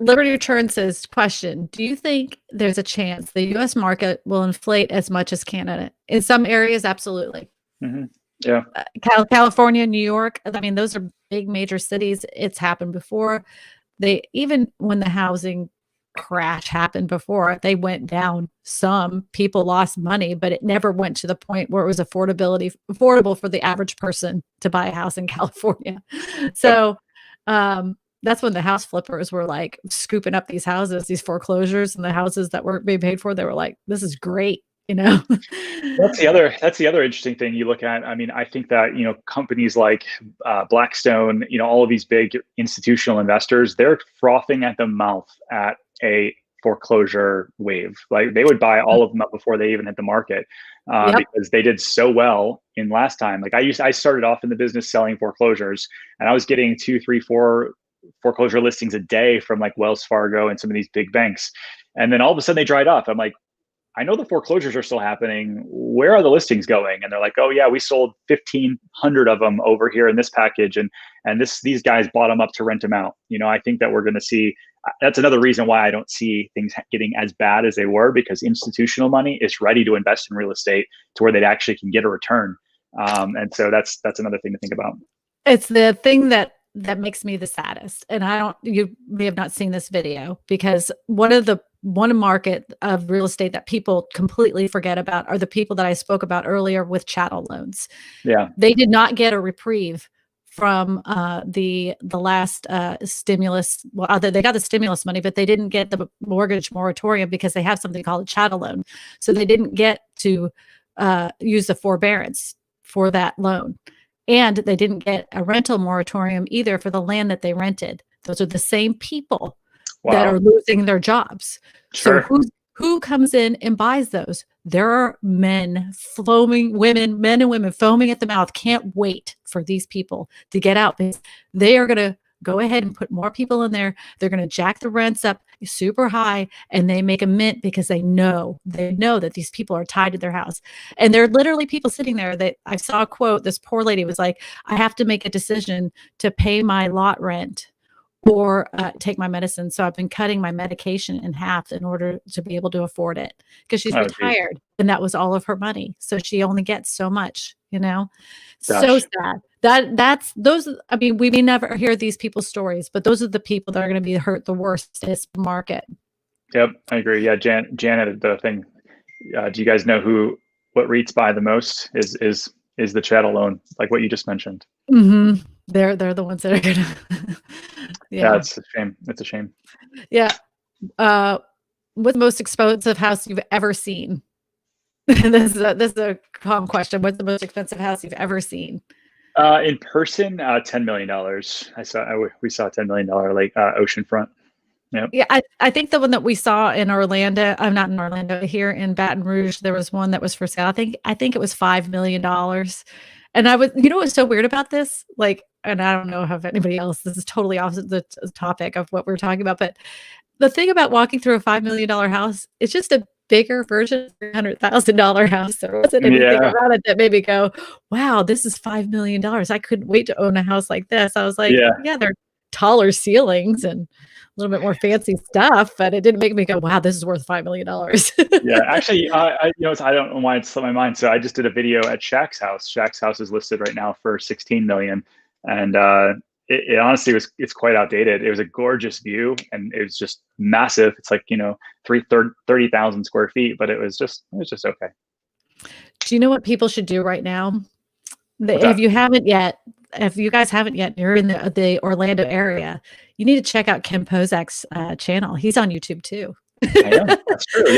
Liberty Return says, question, do you think there's a chance the U.S. market will inflate as much as Canada? In some areas, absolutely. Mm-hmm. Yeah. California, New York, I mean, those are big major cities. It's happened before. Even when the housing crash happened before. They went down. Some people lost money, but it never went to the point where it was affordable for the average person to buy a house in California. Yep. So that's when the house flippers were like scooping up these houses, these foreclosures, and the houses that weren't being paid for. They were like, this is great, you know? That's the other interesting thing you look at. I mean, I think that, companies like Blackstone, all of these big institutional investors, they're frothing at the mouth at a foreclosure wave. Like they would buy all of them up before they even hit the market, Yep. because they did so well in last time. Like I started off in the business selling foreclosures, and I was getting 2, 3, 4 foreclosure listings a day from like Wells Fargo and some of these big banks. And then all of a sudden they dried up. I'm like, I know the foreclosures are still happening. Where are the listings going? And they're like, oh yeah, we sold 1,500 of them over here in this package, and these guys bought them up to rent them out. I think that we're going to see. That's another reason why I don't see things getting as bad as they were, because institutional money is ready to invest in real estate to where they actually can get a return. And so that's another thing to think about. It's the thing that makes me the saddest. And you may have not seen this video, because one market of real estate that people completely forget about are the people that I spoke about earlier with chattel loans. Yeah. They did not get a reprieve from the last stimulus. Well, they got the stimulus money, but they didn't get the mortgage moratorium because they have something called a chattel loan. So they didn't get to use the forbearance for that loan. And they didn't get a rental moratorium either for the land that they rented. Those are the same people that are losing their jobs. Sure. So who comes in and buys those? There are men and women foaming at the mouth, can't wait for these people to get out, because they are going to go ahead and put more people in there. They're going to jack the rents up super high, and they make a mint because they know that these people are tied to their house. And there are literally people sitting there that I saw a quote. This poor lady was like, I have to make a decision to pay my lot rent or take my medicine. So I've been cutting my medication in half in order to be able to afford it, because she's retired and that was all of her money. So she only gets so much, So sad. We may never hear these people's stories, but those are the people that are going to be hurt the worst in this market. Yep, I agree. Yeah, Janet, the thing. Do you guys know what REITs buy the most? Is the chattel loan, like what you just mentioned? Mm-hmm. They're the ones that are gonna. Yeah, it's a shame. It's a shame. Yeah. What's the most expensive house you've ever seen? This is a common question. What's the most expensive house you've ever seen? In person, $10 million. We saw $10 million oceanfront. Yep. Yeah, I think the one that we saw in Orlando, I'm not in Orlando, here in Baton Rouge, there was one that was for sale. I think it was $5 million. And what's so weird about this? And I don't know if anybody else, this is totally opposite the topic of what we're talking about, but the thing about walking through a $5 million house, it's just a bigger version of a $100,000 house. There wasn't anything about it that made me go, wow, this is $5 million. I couldn't wait to own a house like this. I was like, yeah, they're taller ceilings and a little bit more fancy stuff, but it didn't make me go, wow, this is worth $5 million. Yeah, actually, I don't know why it slipped my mind. So I just did a video at Shaq's house. Shaq's house is listed right now for 16 million. And it honestly it's quite outdated. It was a gorgeous view and it was just massive. It's like, 30,000 square feet, but it was just okay. Do you know what people should do right now? If you guys haven't yet, you're in the Orlando area, you need to check out Ken Pozek's channel. He's on YouTube too. I know, that's true.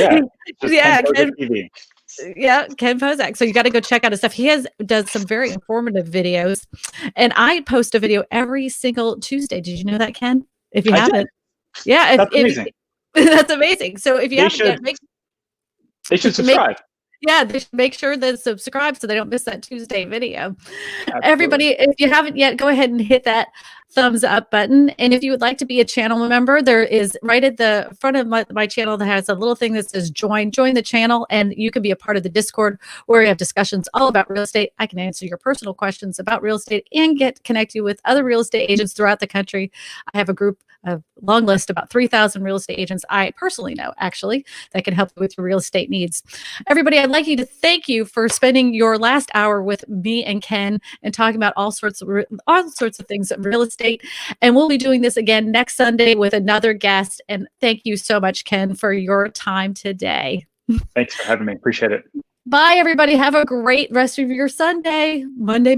Yeah. Ken Pozek. So you got to go check out his stuff. He does some very informative videos, and I post a video every single Tuesday. Did you know that, Ken? If you haven't, that's amazing. That's amazing. So if you haven't yet, they should subscribe. They should make sure they subscribe so they don't miss that Tuesday video. Absolutely. Everybody, if you haven't yet, go ahead and hit that thumbs up button. And if you would like to be a channel member, there is right at the front of my channel that has a little thing that says join the channel, and you can be a part of the Discord where we have discussions all about real estate. I can answer your personal questions about real estate and connect you with other real estate agents throughout the country. I have a group a long list, about 3,000 real estate agents I personally know, actually, that can help you with your real estate needs. Everybody, I'd like you to thank you for spending your last hour with me and Ken and talking about all sorts of things in real estate. And we'll be doing this again next Sunday with another guest. And thank you so much, Ken, for your time today. Thanks for having me. Appreciate it. Bye, everybody. Have a great rest of your Sunday. Monday.